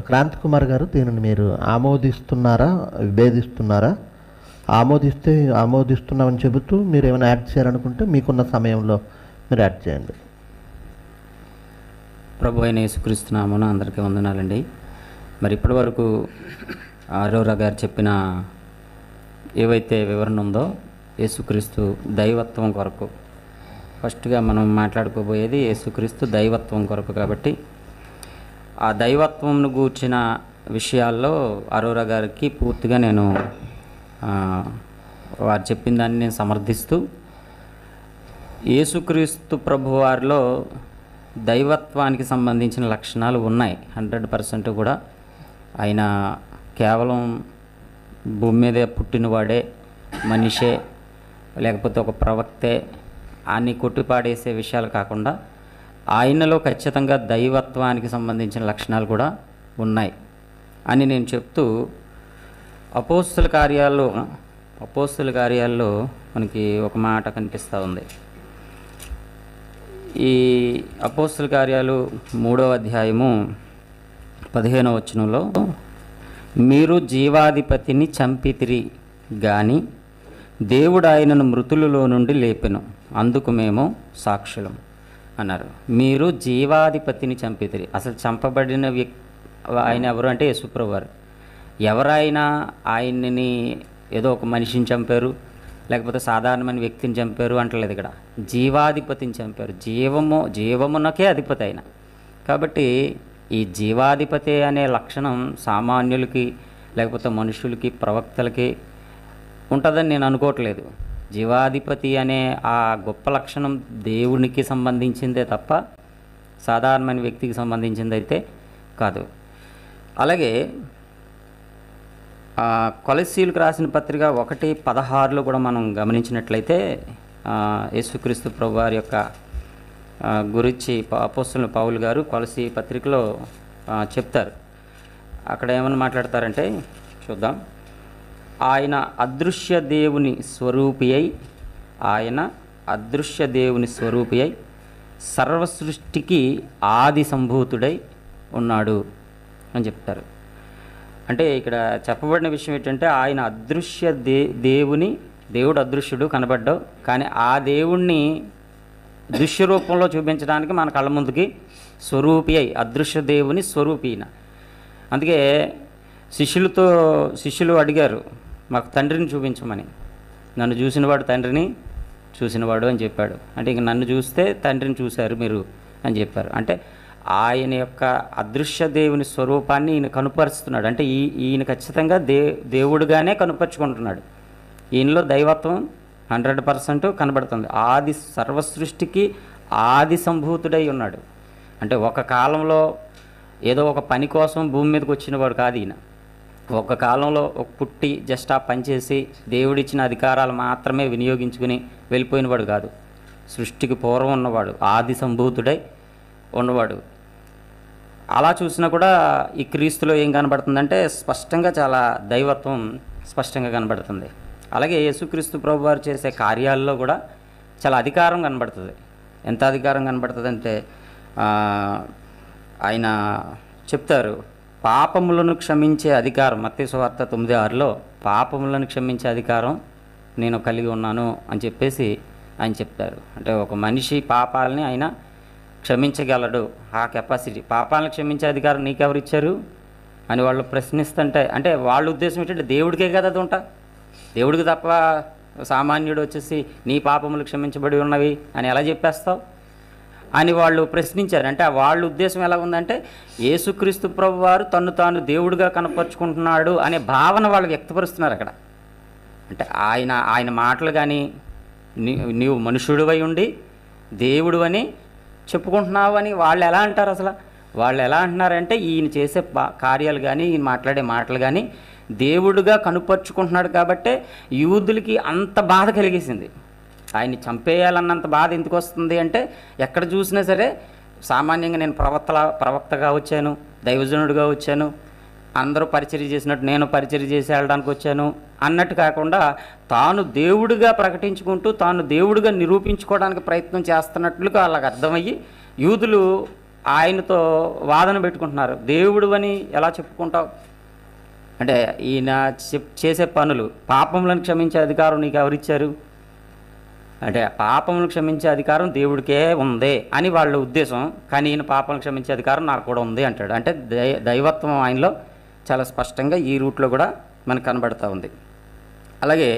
క్రాంతి కుమార్ గారు, దీనిని మీరు ఆమోదిస్తున్నారా, విభేదిస్తున్నారా? ఆమోదిస్తున్నామని చెబుతూ మీరు ఏమైనా యాడ్ చేయాలనుకుంటే మీకున్న సమయంలో మీరు యాడ్ చేయండి. ప్రభు అయిన యేసుక్రీస్తు నామమున అందరికీ వందనాలండి. మరి ఇప్పటి వరకు అరోరా గారు చెప్పిన ఏవైతే వివరణ ఉందో యేసుక్రీస్తు దైవత్వం కొరకు, ఫస్ట్గా మనం మాట్లాడుకోబోయేది యేసుక్రీస్తు దైవత్వం కొరకు. కాబట్టి ఆ దైవత్వంను గూర్చిన విషయాల్లో అరోరా గారికి పూర్తిగా నేను వారు చెప్పిన దాన్ని నేను సమర్థిస్తూ, యేసుక్రీస్తు ప్రభు వారిలో దైవత్వానికి సంబంధించిన లక్షణాలు ఉన్నాయి 100% కూడా. ఆయన కేవలం భూమి మీదే పుట్టినవాడే, మనిషే, లేకపోతే ఒక ప్రవక్తే అన్ని కొట్టిపాడేసే విషయాలు కాకుండా ఆయనలో ఖచ్చితంగా దైవత్వానికి సంబంధించిన లక్షణాలు కూడా ఉన్నాయి అని నేను చెప్తూ, అపోస్తుల కార్యాల్లో మనకి ఒక మాట కనిపిస్తూ ఉంది. ఈ అపోస్తుల కార్యాలు 3వ అధ్యాయము 15వ వచనంలో, మీరు జీవాధిపతిని చంపితిరి గాని దేవుడు ఆయనను మృతులలో నుండి లేపెను, అందుకు మేము సాక్షులం అన్నారు. మీరు జీవాధిపతిని చంపితిరి. అసలు చంపబడిన ఆయన ఎవరు అంటే యేసుప్రభు వారు. ఎవరైనా ఆయన్ని ఏదో ఒక మనిషిని చంపారు, లేకపోతే సాధారణమైన వ్యక్తిని చంపారు అంటలేదు. ఇక్కడ జీవాధిపతిని చంపారు. జీవమునకే అధిపతి అయిన. కాబట్టి ఈ జీవాధిపతి అనే లక్షణం సామాన్యులకి, లేకపోతే మనుషులకి, ప్రవక్తలకి ఉంటుందని నేను అనుకోవట్లేదు. జీవాధిపతి అనే ఆ గొప్ప లక్షణం దేవునికి సంబంధించిందే తప్ప సాధారణమైన వ్యక్తికి సంబంధించింది అయితే కాదు. అలాగే కొలస్సీలకు రాసిన పత్రిక 1:16లో కూడా మనం గమనించినట్లయితే యేసుక్రీస్తు ప్రభు వారి యొక్క గురించి అపోస్తలుడైన పౌలు గారు కొలస్సీ పత్రికలో చెప్తారు. అక్కడ ఏమని మాట్లాడతారంటే చూద్దాం. ఆయన అదృశ్య దేవుని స్వరూపి అయి సర్వసృష్టికి ఆది సంభూతుడై ఉన్నాడు అని చెప్తారు. అంటే ఇక్కడ చెప్పబడిన విషయం ఏంటంటే, ఆయన అదృశ్య దేవుడు అదృశ్యుడు, కనబడ్డావు, కానీ ఆ దేవుణ్ణి దృశ్య రూపంలో చూపించడానికి మన కళ్ళ ముందుకి స్వరూపి అయి, అదృశ్య దేవుని స్వరూపిన. అందుకే శిష్యులు అడిగారు, మాకు తండ్రిని చూపించమని. నన్ను చూసినవాడు తండ్రిని చూసినవాడు అని చెప్పాడు. అంటే ఇంక నన్ను చూస్తే తండ్రిని చూశారు మీరు అని చెప్పారు. అంటే ఆయన యొక్క అదృశ్య దేవుని స్వరూపాన్ని ఈయన కనుపరుస్తున్నాడు. అంటే ఈయన ఖచ్చితంగా దేవుడుగానే కనుపరుచుకుంటున్నాడు. ఈయనలో దైవత్వం 100% కనబడుతుంది. సర్వసృష్టికి ఆది సంభూతుడై ఉన్నాడు. అంటే ఒక కాలంలో ఏదో ఒక పని కోసం భూమి మీదకి వచ్చినవాడు కాదు ఈయన. ఒక కాలంలో ఒక పుట్టి జస్ట్ ఆ పనిచేసి దేవుడిచ్చిన అధికారాలు మాత్రమే వినియోగించుకుని వెళ్ళిపోయినవాడు కాదు. సృష్టికి పూర్వం ఉన్నవాడు, ఆది సంభూతుడై ఉన్నవాడు. అలా చూసినా కూడా ఈ క్రీస్తులో ఏం కనబడుతుందంటే స్పష్టంగా చాలా దైవత్వం స్పష్టంగా కనబడుతుంది. అలాగే యేసుక్రీస్తు ప్రభు వారు చేసే కార్యాల్లో కూడా చాలా అధికారం కనబడుతుంది. ఎంత అధికారం కనబడుతుంది అంటే ఆయన చెప్తారు, పాపములను క్షమించే అధికారం, మత్తయి సువార్త 9:6లో పాపములను క్షమించే అధికారం నేను కలిగి ఉన్నాను అని చెప్పేసి ఆయన చెప్తారు. అంటే ఒక మనిషి పాపాలని ఆయన క్షమించగలడు, ఆ కెపాసిటీ. పాపాలను క్షమించే అధికారం నీకెవరు ఇచ్చారు అని వాళ్ళు ప్రశ్నిస్తుంటే, అంటే వాళ్ళ ఉద్దేశం ఏంటంటే దేవుడికే కదా అది ఉంటా, దేవుడికి తప్ప సామాన్యుడు వచ్చేసి నీ పాపములు క్షమించబడి ఉన్నవి అని ఎలా చెప్పేస్తావు అని వాళ్ళు ప్రశ్నించారు. అంటే వాళ్ళ ఉద్దేశం ఎలా ఉందంటే యేసుక్రీస్తు ప్రభు వారు తను తాను దేవుడిగా కనపరుచుకుంటున్నాడు అనే భావన వాళ్ళు వ్యక్తపరుస్తున్నారు అక్కడ. అంటే ఆయన మాటలు కానీ నీవు మనుషుడివై ఉండి దేవుడు అని చెప్పుకుంటున్నావు అని వాళ్ళు ఎలా అంటారు? అసలు వాళ్ళు ఎలా అంటున్నారంటే ఈయన చేసే కార్యాలు కానీ ఈయన మాట్లాడే మాటలు కానీ దేవుడుగా కనుపరుచుకుంటున్నాడు కాబట్టే యూదులకి అంత బాధ కలిగేసింది. ఆయన్ని చంపేయాలన్నంత బాధ ఎందుకు వస్తుంది అంటే, ఎక్కడ చూసినా సరే సామాన్యంగా నేను ప్రవక్తగా వచ్చాను, దైవజనుడిగా వచ్చాను, అందరూ పరిచర్య చేసినట్టు నేను పరిచర్య చేసి వెళ్ళడానికి వచ్చాను అన్నట్టు కాకుండా తాను దేవుడిగా ప్రకటించుకుంటూ తాను దేవుడిగా నిరూపించుకోవడానికి ప్రయత్నం చేస్తున్నట్లుగా వాళ్ళకి అర్థమయ్యి యూదులు ఆయనతో వాదన పెట్టుకుంటున్నారు. దేవుడు అని ఎలా చెప్పుకుంటావు అంటే, ఈయన చేసే పనులు, పాపములను క్షమించే అధికారం నీకు ఎవరిచ్చారు అంటే, పాపములను క్షమించే అధికారం దేవుడికే ఉంది అని వాళ్ళ ఉద్దేశం. కానీ ఈయన పాపములను క్షమించే అధికారం నాకు కూడా ఉంది అంటాడు. అంటే దైవత్వం ఆయనలో చాలా స్పష్టంగా ఈ రూట్లో కూడా మనకు కనబడుతూ ఉంది. అలాగే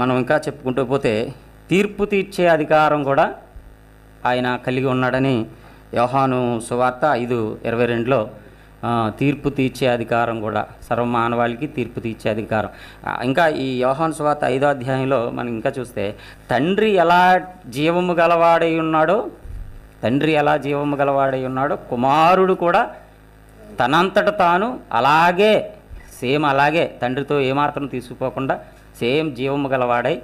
మనం ఇంకా చెప్పుకుంటూ పోతే తీర్పు తీర్చే అధికారం కూడా ఆయన కలిగి ఉన్నాడని యోహాను సువార్త 5:22లో తీర్పు తీర్చే అధికారం కూడా, సర్వమానవాళికి తీర్పు తీర్చే అధికారం. ఇంకా ఈ యోహాను సువార్త 5వ అధ్యాయంలో మనం ఇంకా చూస్తే తండ్రి ఎలా జీవము గలవాడై ఉన్నాడో కుమారుడు కూడా తనంతట తాను అలాగే అలాగే తండ్రితో ఏమాత్రం తీసుకుపోకుండా సేమ్ జీవము గలవాడై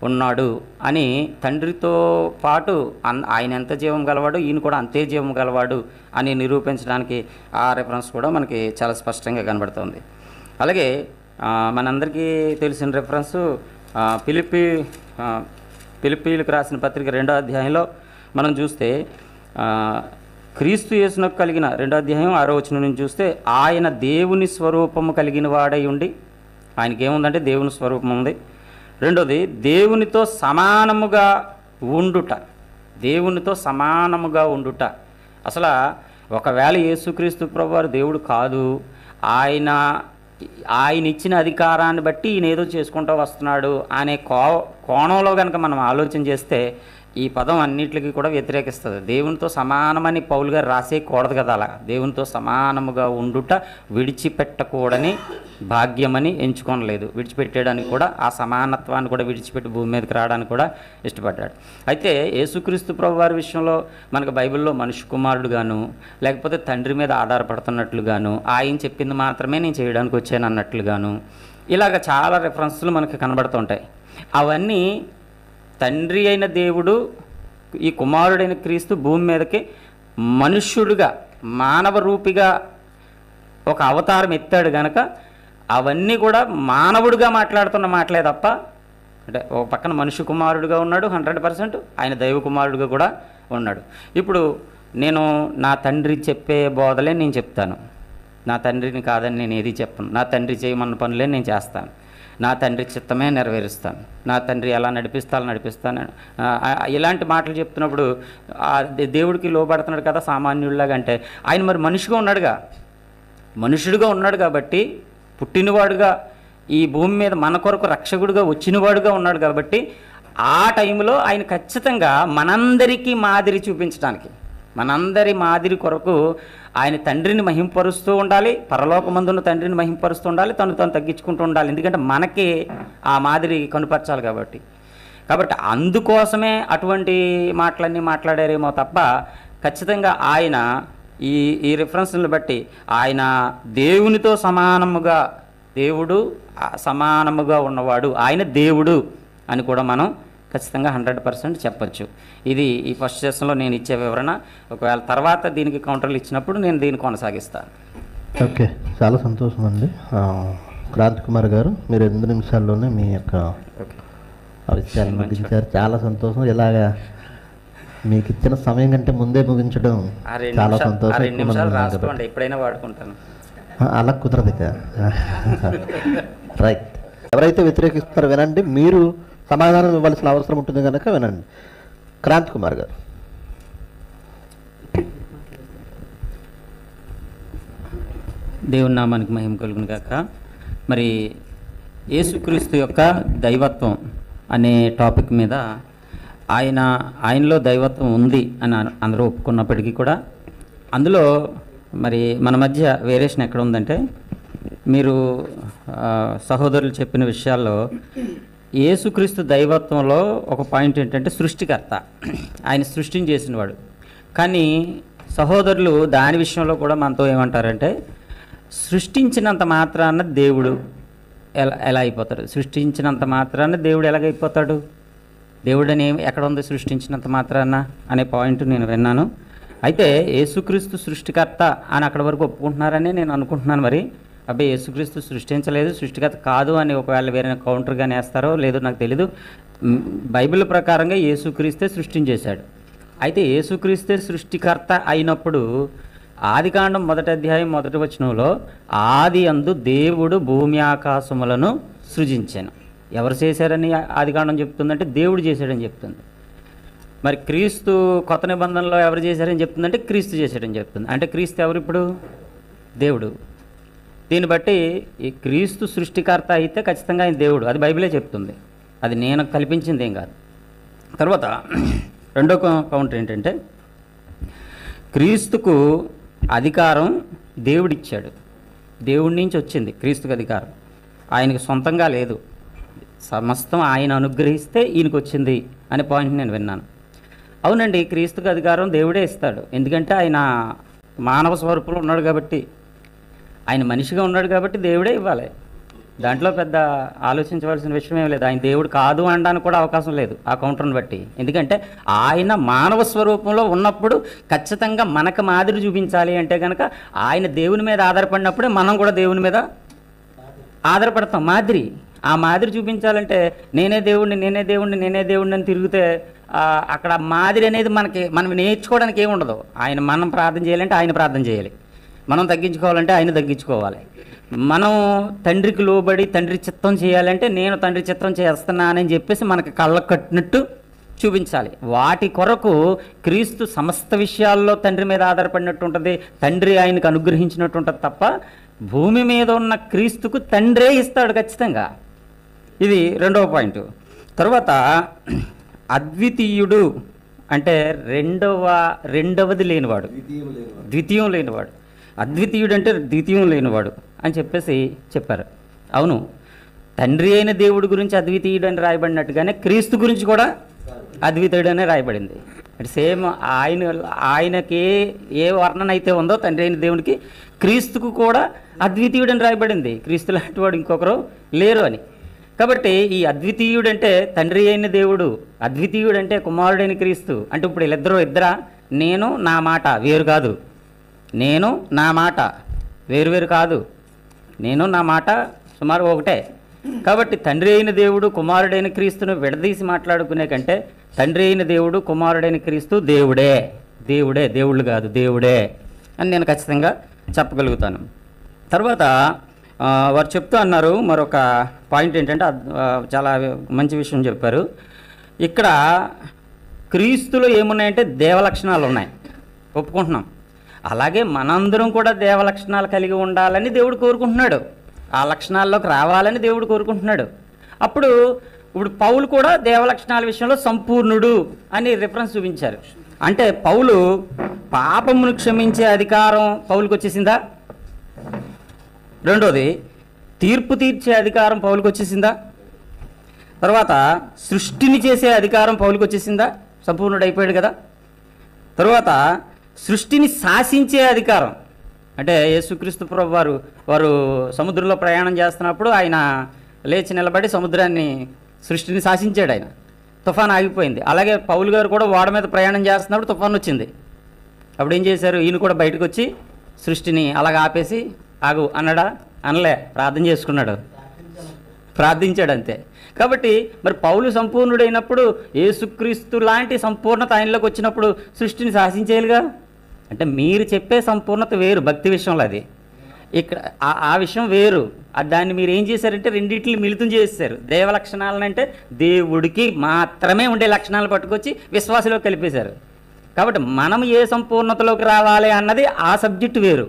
ఉన్నాడు అని, తండ్రితో పాటు ఆయన ఎంత జీవం గలవాడు ఈయన కూడా అంతే జీవం గలవాడు అని నిరూపించడానికి ఆ రెఫరెన్స్ కూడా మనకి చాలా స్పష్టంగా కనబడుతుంది. అలాగే మనందరికీ తెలిసిన రెఫరెన్సు ఫిలిప్పీలకు రాసిన పత్రిక 2వ అధ్యాయంలో మనం చూస్తే క్రీస్తు యేసునకు కలిగిన 2వ అధ్యాయం 6వ వచనం నుంచి చూస్తే, ఆయన దేవుని స్వరూపము కలిగిన వాడై ఉండి, ఆయనకి ఏముందంటే దేవుని స్వరూపం ఉంది. రెండోది దేవునితో సమానముగా ఉండుట. అసలు ఒకవేళ యేసుక్రీస్తు ప్రభువారు దేవుడు కాదు, ఆయన ఇచ్చిన అధికారాన్ని బట్టి ఈయన ఏదో చేసుకుంటూ వస్తున్నాడు అనే కోణంలో కనుక మనం ఆలోచన చేస్తే ఈ పదం అన్నిటికీ కూడా వ్యతిరేకిస్తుంది. దేవునితో సమానమని పౌలు గారు రాసేయకూడదు కదా. అలా దేవునితో సమానముగా ఉండుట విడిచిపెట్టకూడని భాగ్యమని ఎంచుకోనలేదు. విడిచిపెట్టేయడానికి కూడా, ఆ సమానత్వాన్ని కూడా విడిచిపెట్టి భూమి మీదకి రావడానికి కూడా ఇష్టపడ్డాడు. అయితే యేసుక్రీస్తు ప్రభువారి విషయంలో మనకు బైబిల్లో మనిషి కుమారుడుగాను, లేకపోతే తండ్రి మీద ఆధారపడుతున్నట్లుగాను, ఆయన చెప్పింది మాత్రమే నేను చేయడానికి వచ్చాను అన్నట్లుగాను, ఇలాగ చాలా రెఫరెన్స్లు మనకు కనబడుతుంటాయి. అవన్నీ తండ్రి అయిన దేవుడు ఈ కుమారుడైన క్రీస్తు భూమి మీదకి మనుష్యుడిగా, మానవ రూపిగా ఒక అవతారం ఎత్తాడు గనక అవన్నీ కూడా మానవుడిగా మాట్లాడుతున్న మాటలే తప్ప, అంటే ఒక పక్కన మనుష్య కుమారుడుగా ఉన్నాడు 100%, ఆయన దైవ కుమారుడుగా కూడా ఉన్నాడు. ఇప్పుడు నేను నా తండ్రి చెప్పే బోధలే నేను చెప్తాను, నా తండ్రిని కాదని నేను ఏది చెప్పను, నా తండ్రి చేయమన్న పనులే నేను చేస్తాను, నా తండ్రి చిత్తమే నెరవేరుస్తాను, నా తండ్రి ఎలా నడిపిస్తాను ఇలాంటి మాటలు చెప్తున్నప్పుడు దేవుడికి లోబడుతున్నాడు కదా సామాన్యుడిలాగా. అంటే ఆయన మరి మనుషుడిగా ఉన్నాడు కాబట్టి, పుట్టినవాడుగా ఈ భూమి మీద మన కొరకు రక్షకుడిగా వచ్చినవాడుగా ఉన్నాడు కాబట్టి, ఆ టైంలో ఆయన ఖచ్చితంగా మనందరికీ మాదిరి చూపించడానికి, మనందరి మాదిరి కొరకు ఆయన తండ్రిని మహింపరుస్తూ ఉండాలి, పరలోకమందున్న తండ్రిని మహింపరుస్తూ ఉండాలి, తను తగ్గించుకుంటూ ఉండాలి. ఎందుకంటే మనకి ఆ మాదిరి కనుపరచాలి కాబట్టి అందుకోసమే అటువంటి మాటలన్నీ మాట్లాడారేమో తప్ప, ఖచ్చితంగా ఆయన ఈ రిఫరెన్స్ని బట్టి ఆయన దేవునితో సమానముగా ఉన్నవాడు, ఆయన దేవుడు అని కూడా మనం ఖచ్చితంగా 100% చెప్పచ్చు. ఇది ఈ ఫస్ట్ సెషన్లో నేను ఇచ్చే వివరణ. ఒకవేళ తర్వాత దీనికి కౌంటర్లు ఇచ్చినప్పుడు నేను దీన్ని కొనసాగిస్తాను. ఓకే, చాలా సంతోషం అండి. క్రాంతి కుమార్ గారు, మీరు 8 నిమిషాల్లోనే మీ యొక్క విషయాన్ని ముగించారు. చాలా సంతోషం. ఇలాగా మీకు ఇచ్చిన సమయం కంటే ముందే ముగించడం చాలా సంతోషం. ఎప్పుడైనా వాడుకుంటాను, అలా కుదరదు. రైట్, ఎవరైతే వ్యతిరేకిస్తారో వినండి, మీరు సమాధానం ఇవ్వాల్సిన అవసరం ఉంటుంది కనుక వినండి. క్రాంతి కుమార్ గారు. దేవుని నామానికి మహిమ కలుగును గాక. మరి యేసుక్రీస్తు యొక్క దైవత్వం అనే టాపిక్ మీద ఆయనలో దైవత్వం ఉంది అని అందరూ ఒప్పుకున్నప్పటికీ కూడా, అందులో మరి మన మధ్య వేరియేషన్ ఎక్కడ ఉందంటే, మీరు సహోదరులు చెప్పిన విషయాల్లో యేసుక్రీస్తు దైవత్వంలో ఒక పాయింట్ ఏంటంటే సృష్టికర్త, ఆయన సృష్టిని చేసినవాడు. కానీ సహోదరులు దాని విషయంలో కూడా మనతో ఏమంటారంటే, సృష్టించినంత మాత్రాన దేవుడు ఎలా అయిపోతాడు, సృష్టించినంత మాత్రాన దేవుడు ఎలాగైపోతాడు, దేవుడు అని ఎక్కడ ఉంది సృష్టించినంత మాత్రాన అనే పాయింట్ నేను విన్నాను. అయితే యేసుక్రీస్తు సృష్టికర్త అని అక్కడ వరకు ఒప్పుకుంటున్నారని నేను అనుకుంటున్నాను. మరి అబ్బాయి యేసుక్రీస్తు సృష్టించలేదు, సృష్టికర్త కాదు అని ఒకవేళ వేరే కౌంటర్గా వేస్తారో లేదో నాకు తెలీదు. బైబిల్ ప్రకారంగా యేసుక్రీస్తే సృష్టించేశాడు. అయితే యేసుక్రీస్తే సృష్టికర్త అయినప్పుడు ఆదికాండం 1వ అధ్యాయం 1వ వచనంలో ఆది అందు దేవుడు భూమి ఆకాశములను సృజించాను. ఎవరు చేశారని ఆదికాండం చెప్తుందంటే దేవుడు చేశాడని చెప్తుంది. మరి క్రీస్తు కొత్త నిబంధనలో ఎవరు చేశారని చెప్తుందంటే క్రీస్తు చేశాడని చెప్తుంది. అంటే క్రీస్తు ఎవరు ఇప్పుడు? దేవుడు. దీన్ని బట్టి ఈ క్రీస్తు సృష్టికర్త అయితే ఖచ్చితంగా ఆయన దేవుడు. అది బైబిలే చెప్తుంది, అది నేను కల్పించింది ఏం కాదు. తర్వాత రెండో కౌంటర్ ఏంటంటే క్రీస్తుకు అధికారం దేవుడిచ్చాడు. దేవుడి నుంచి వచ్చింది క్రీస్తుకు అధికారం, ఆయనకు సొంతంగా లేదు. సమస్తం ఆయన అనుగ్రహిస్తే ఈయనకు వచ్చింది అనే పాయింట్ నేను విన్నాను. అవునండి, క్రీస్తుకు అధికారం దేవుడే ఇస్తాడు. ఎందుకంటే ఆయన మానవ స్వరూపంలో ఉన్నాడు కాబట్టి, ఆయన మనిషిగా ఉన్నాడు కాబట్టి దేవుడే ఇవ్వాలి. దాంట్లో పెద్ద ఆలోచించవలసిన విషయం ఏం లేదు. ఆయన దేవుడు కాదు అనడానికి కూడా అవకాశం లేదు ఆ కౌంటర్ని బట్టి. ఎందుకంటే ఆయన మానవ స్వరూపంలో ఉన్నప్పుడు ఖచ్చితంగా మనకు మాదిరి చూపించాలి. అంటే కనుక ఆయన దేవుని మీద ఆధారపడినప్పుడే మనం కూడా దేవుని మీద ఆధారపడతాం. మాదిరి, ఆ మాదిరి చూపించాలంటే నేనే దేవుణ్ణి అని తిరిగితే అక్కడ మాదిరి అనేది మనం నేర్చుకోవడానికి ఏముండదు. మనం ప్రార్థన చేయాలంటే ఆయన ప్రార్థన చేయాలి, మనం తగ్గించుకోవాలంటే ఆయన తగ్గించుకోవాలి. మనం తండ్రికి లోబడి తండ్రి చిత్తం చేయాలంటే నేను తండ్రి చిత్తం చేస్తున్నానని చెప్పేసి మనకు కళ్ళకు కట్టినట్టు చూపించాలి. వాటి కొరకు క్రీస్తు సమస్త విషయాల్లో తండ్రి మీద ఆధారపడినట్టు ఉంటుంది, తండ్రి ఆయనకు అనుగ్రహించినట్టు ఉంటుంది తప్ప భూమి మీద ఉన్న క్రీస్తుకు తండ్రే ఇస్తాడు ఖచ్చితంగా. ఇది రెండవ పాయింట్. తర్వాత అద్వితీయుడు అంటే రెండవది లేనివాడు, ద్వితీయం లేనివాడు. అద్వితీయుడు అంటే ద్వితీయం లేనివాడు అని చెప్పేసి చెప్పారు. అవును, తండ్రి అయిన దేవుడి గురించి అద్వితీయుడు అని రాయబడినట్టుగానే క్రీస్తు గురించి కూడా అద్వితీయుడు అనే రాయబడింది. అంటే సేమ్ ఆయనకి ఏ వర్ణన అయితే ఉందో తండ్రి అయిన దేవుడికి, క్రీస్తుకు కూడా అద్వితీయుడు అని రాయబడింది. క్రీస్తు లాంటి వాడు ఇంకొకరు లేరు అని. కాబట్టి ఈ అద్వితీయుడు అంటే తండ్రి అయిన దేవుడు, అద్వితీయుడు అంటే కుమారుడైన క్రీస్తు. అంటే ఇప్పుడు ఇద్దరా? నేను నా మాట వేరు కాదు, నేను నా మాట వేరు కాదు, నేను నా మాట సుమారు ఒకటే. కాబట్టి తండ్రి అయిన దేవుడు కుమారుడైన క్రీస్తును విడదీసి మాట్లాడుకునే కంటే తండ్రి అయిన దేవుడు కుమారుడైన క్రీస్తు దేవుడే, దేవుళ్ళు కాదు, దేవుడే అని నేను ఖచ్చితంగా చెప్పగలుగుతాను. తర్వాత వారు చెప్తూ అన్నారు మరొక పాయింట్ ఏంటంటే చాలా మంచి విషయం చెప్పారు. ఇక్కడ క్రీస్తులో ఏమున్నాయంటే దేవలక్షణాలు ఉన్నాయి, ఒప్పుకుంటున్నాం. అలాగే మనందరం కూడా దేవలక్షణాలు కలిగి ఉండాలని దేవుడు కోరుకుంటున్నాడు, ఆ లక్షణాల్లోకి రావాలని దేవుడు కోరుకుంటున్నాడు. ఇప్పుడు పౌలు కూడా దేవలక్షణాల విషయంలో సంపూర్ణుడు అని రిఫరెన్స్ చూపించారు. అంటే పౌలు పాపమును క్షమించే అధికారం పౌలుకి వచ్చేసిందా? రెండోది, తీర్పు తీర్చే అధికారం పౌలుకి వచ్చేసిందా? తర్వాత సృష్టిని చేసే అధికారం పౌలుకి వచ్చేసిందా? సంపూర్ణుడు అయిపోయాడు కదా. తర్వాత సృష్టిని శాసించే అధికారం అంటే యేసుక్రీస్తు ప్రభు వారు సముద్రంలో ప్రయాణం చేస్తున్నప్పుడు ఆయన లేచి నిలబడి సృష్టిని శాసించాడు. ఆయన తుఫాన్ ఆగిపోయింది. అలాగే పౌలు గారు కూడా ఓడ మీద ప్రయాణం చేస్తున్నప్పుడు తుఫాన్ వచ్చింది. అప్పుడు ఏం చేశారు? ఈయన కూడా బయటకు వచ్చి సృష్టిని అలాగ ఆపేసి ఆగు అన్నాడా? అనలే, ప్రార్థించాడు అంతే. కాబట్టి మరి పౌలు సంపూర్ణుడైనప్పుడు యేసుక్రీస్తు లాంటి సంపూర్ణత ఆయనలోకి వచ్చినప్పుడు సృష్టిని శాసించేయాలిగా. అంటే మీరు చెప్పే సంపూర్ణత వేరు భక్తి విషయంలో, అది ఇక్కడ ఆ విషయం వేరు. దాన్ని మీరు ఏం చేశారంటే రెండింటిని మిళితం చేశారు. దేవ లక్షణాలనంటే దేవుడికి మాత్రమే ఉండే లక్షణాలు పట్టుకొచ్చి విశ్వాసలోకి కలిపేశారు. కాబట్టి మనం ఏ సంపూర్ణతలోకి రావాలి అన్నది ఆ సబ్జెక్టు వేరు.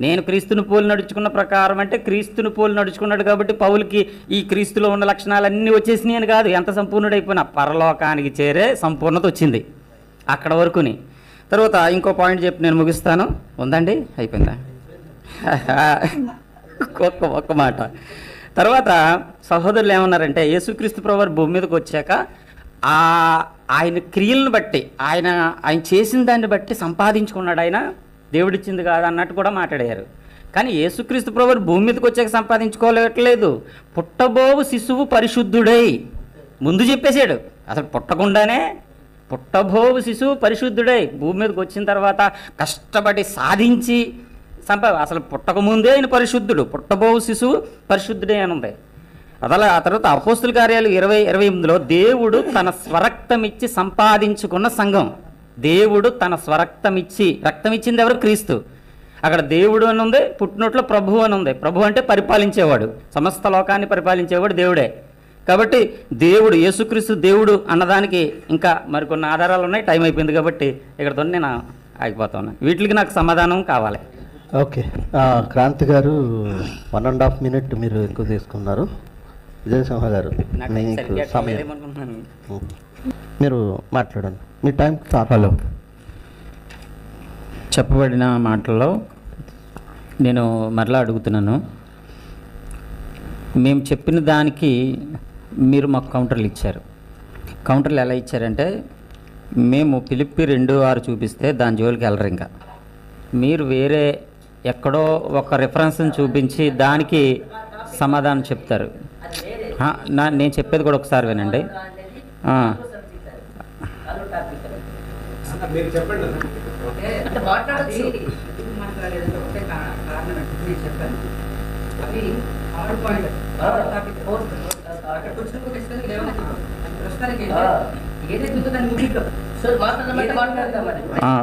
నేను క్రీస్తుని పోలి నడుచుకున్న ప్రకారం అంటే క్రీస్తుని పోలి నడుచుకున్నాడు కాబట్టి పౌలుకి ఈ క్రీస్తులో ఉన్న లక్షణాలన్నీ వచ్చేసినాయి అని కాదు. ఎంత సంపూర్ణుడైపోయినా పరలోకానికి చేరే సంపూర్ణత వచ్చింది అక్కడ వరకుని. తర్వాత ఇంకో పాయింట్ చెప్పి నేను ముగిస్తాను. ఉందండి, అయిపోయిందా? ఒక్క మాట. తర్వాత సహోదరులు ఏమన్నారంటే యేసుక్రీస్తు ప్రభువారు భూమి మీదకి వచ్చాక ఆయన క్రియలను బట్టి ఆయన చేసిన దాన్ని బట్టి సంపాదించుకున్నాడు, ఆయన దేవుడిచ్చింది కాదు అన్నట్టు కూడా మాట్లాడారు. కానీ యేసుక్రీస్తు ప్రభువారు భూమి మీదకి వచ్చాక సంపాదించుకోలేట్లేదు. పుట్టబోవు శిశువు పరిశుద్ధుడై ముందు చెప్పేశాడు. అసలు పుట్టకుండానే పుట్టబోవు శిశువు పరిశుద్ధుడై భూమి మీదకి వచ్చిన తర్వాత కష్టపడి సాధించి అసలు పుట్టకముందే ఆయన పరిశుద్ధుడు, పుట్టబోవు శిశువు పరిశుద్ధుడే అని ఉంది. ఆ తర్వాత అపోస్తుల కార్యాలు 20:28లో దేవుడు తన స్వరక్తం ఇచ్చి సంపాదించుకున్న సంఘం, దేవుడు తన స్వరక్తం ఇచ్చింది ఎవరు? క్రీస్తు. అక్కడ దేవుడు అని ఉంది, పుట్టినట్లో ప్రభు అని ఉంది. ప్రభు అంటే పరిపాలించేవాడు, సమస్త లోకాన్ని పరిపాలించేవాడు దేవుడే. కాబట్టి దేవుడు, యేసుక్రీస్తు దేవుడు అన్నదానికి ఇంకా మరికొన్ని ఆధారాలు ఉన్నాయి. టైం అయిపోయింది కాబట్టి ఇక్కడతో నేను ఆగిపోతా ఉన్నాను. వీటికి నాకు సమాధానం కావాలి. ఓకే, క్రాంతి గారు 1.5 minute మీరు ఎక్కువ తీసుకున్నారు. విజయసింహ గారు మీకు సమయం, మీరు మాట్లాడండి, మీ టైం స్టార్ట్. హలో, చెప్పబడిన మాటల్లో నేను మరలా అడుగుతున్నాను. మేము చెప్పిన దానికి మీరు మాకు కౌంటర్లు ఇచ్చారు. కౌంటర్లు ఎలా ఇచ్చారంటే, మేము ఫిలిప్పి 2:6 చూపిస్తే దాని జోలికి వెళ్ళరు. ఇంకా మీరు వేరే ఎక్కడో ఒక రిఫరెన్స్ని చూపించి దానికి సమాధానం చెప్తారు. నేను చెప్పేది కూడా ఒకసారి వినండి.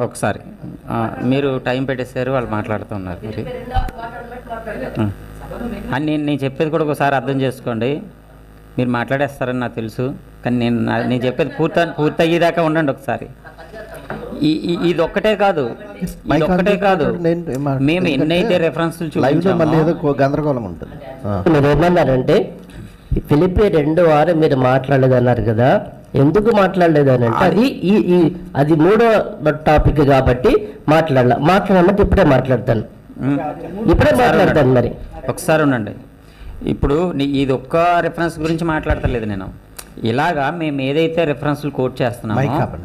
ఒకసారి మీరు టైం పెట్టేశారు, వాళ్ళు మాట్లాడుతున్నారు. నేను చెప్పేది కూడా ఒకసారి అర్థం చేసుకోండి. మీరు మాట్లాడేస్తారని నాకు తెలుసు, కానీ నేను చెప్పేది పూర్తయ్యేదాకా ఉండండి ఒకసారి. ఇది ఒక్కటే కాదు, మేము ఎన్నైతే రెఫరెన్స్లు చూపించామో గందరగోళం ఉంటుంది. మీరు ఏమన్నారంటే ఫిలిప్పి 2:6 మీరు మాట్లాడలేదన్నారు కదా, ఎందుకు మాట్లాడలేదని అంటే అది 3వ టాపిక్ కాబట్టి మాట్లాడమంటే ఇప్పుడే మాట్లాడతాను మరి. ఒకసారి ఉండండి. ఇప్పుడు ఇది ఒక్క రిఫరెన్స్ గురించి మాట్లాడతలేదు నేను. ఇలాగా మేము ఏదైతే రెఫరెన్స్లు కోట్ చేస్తున్నామో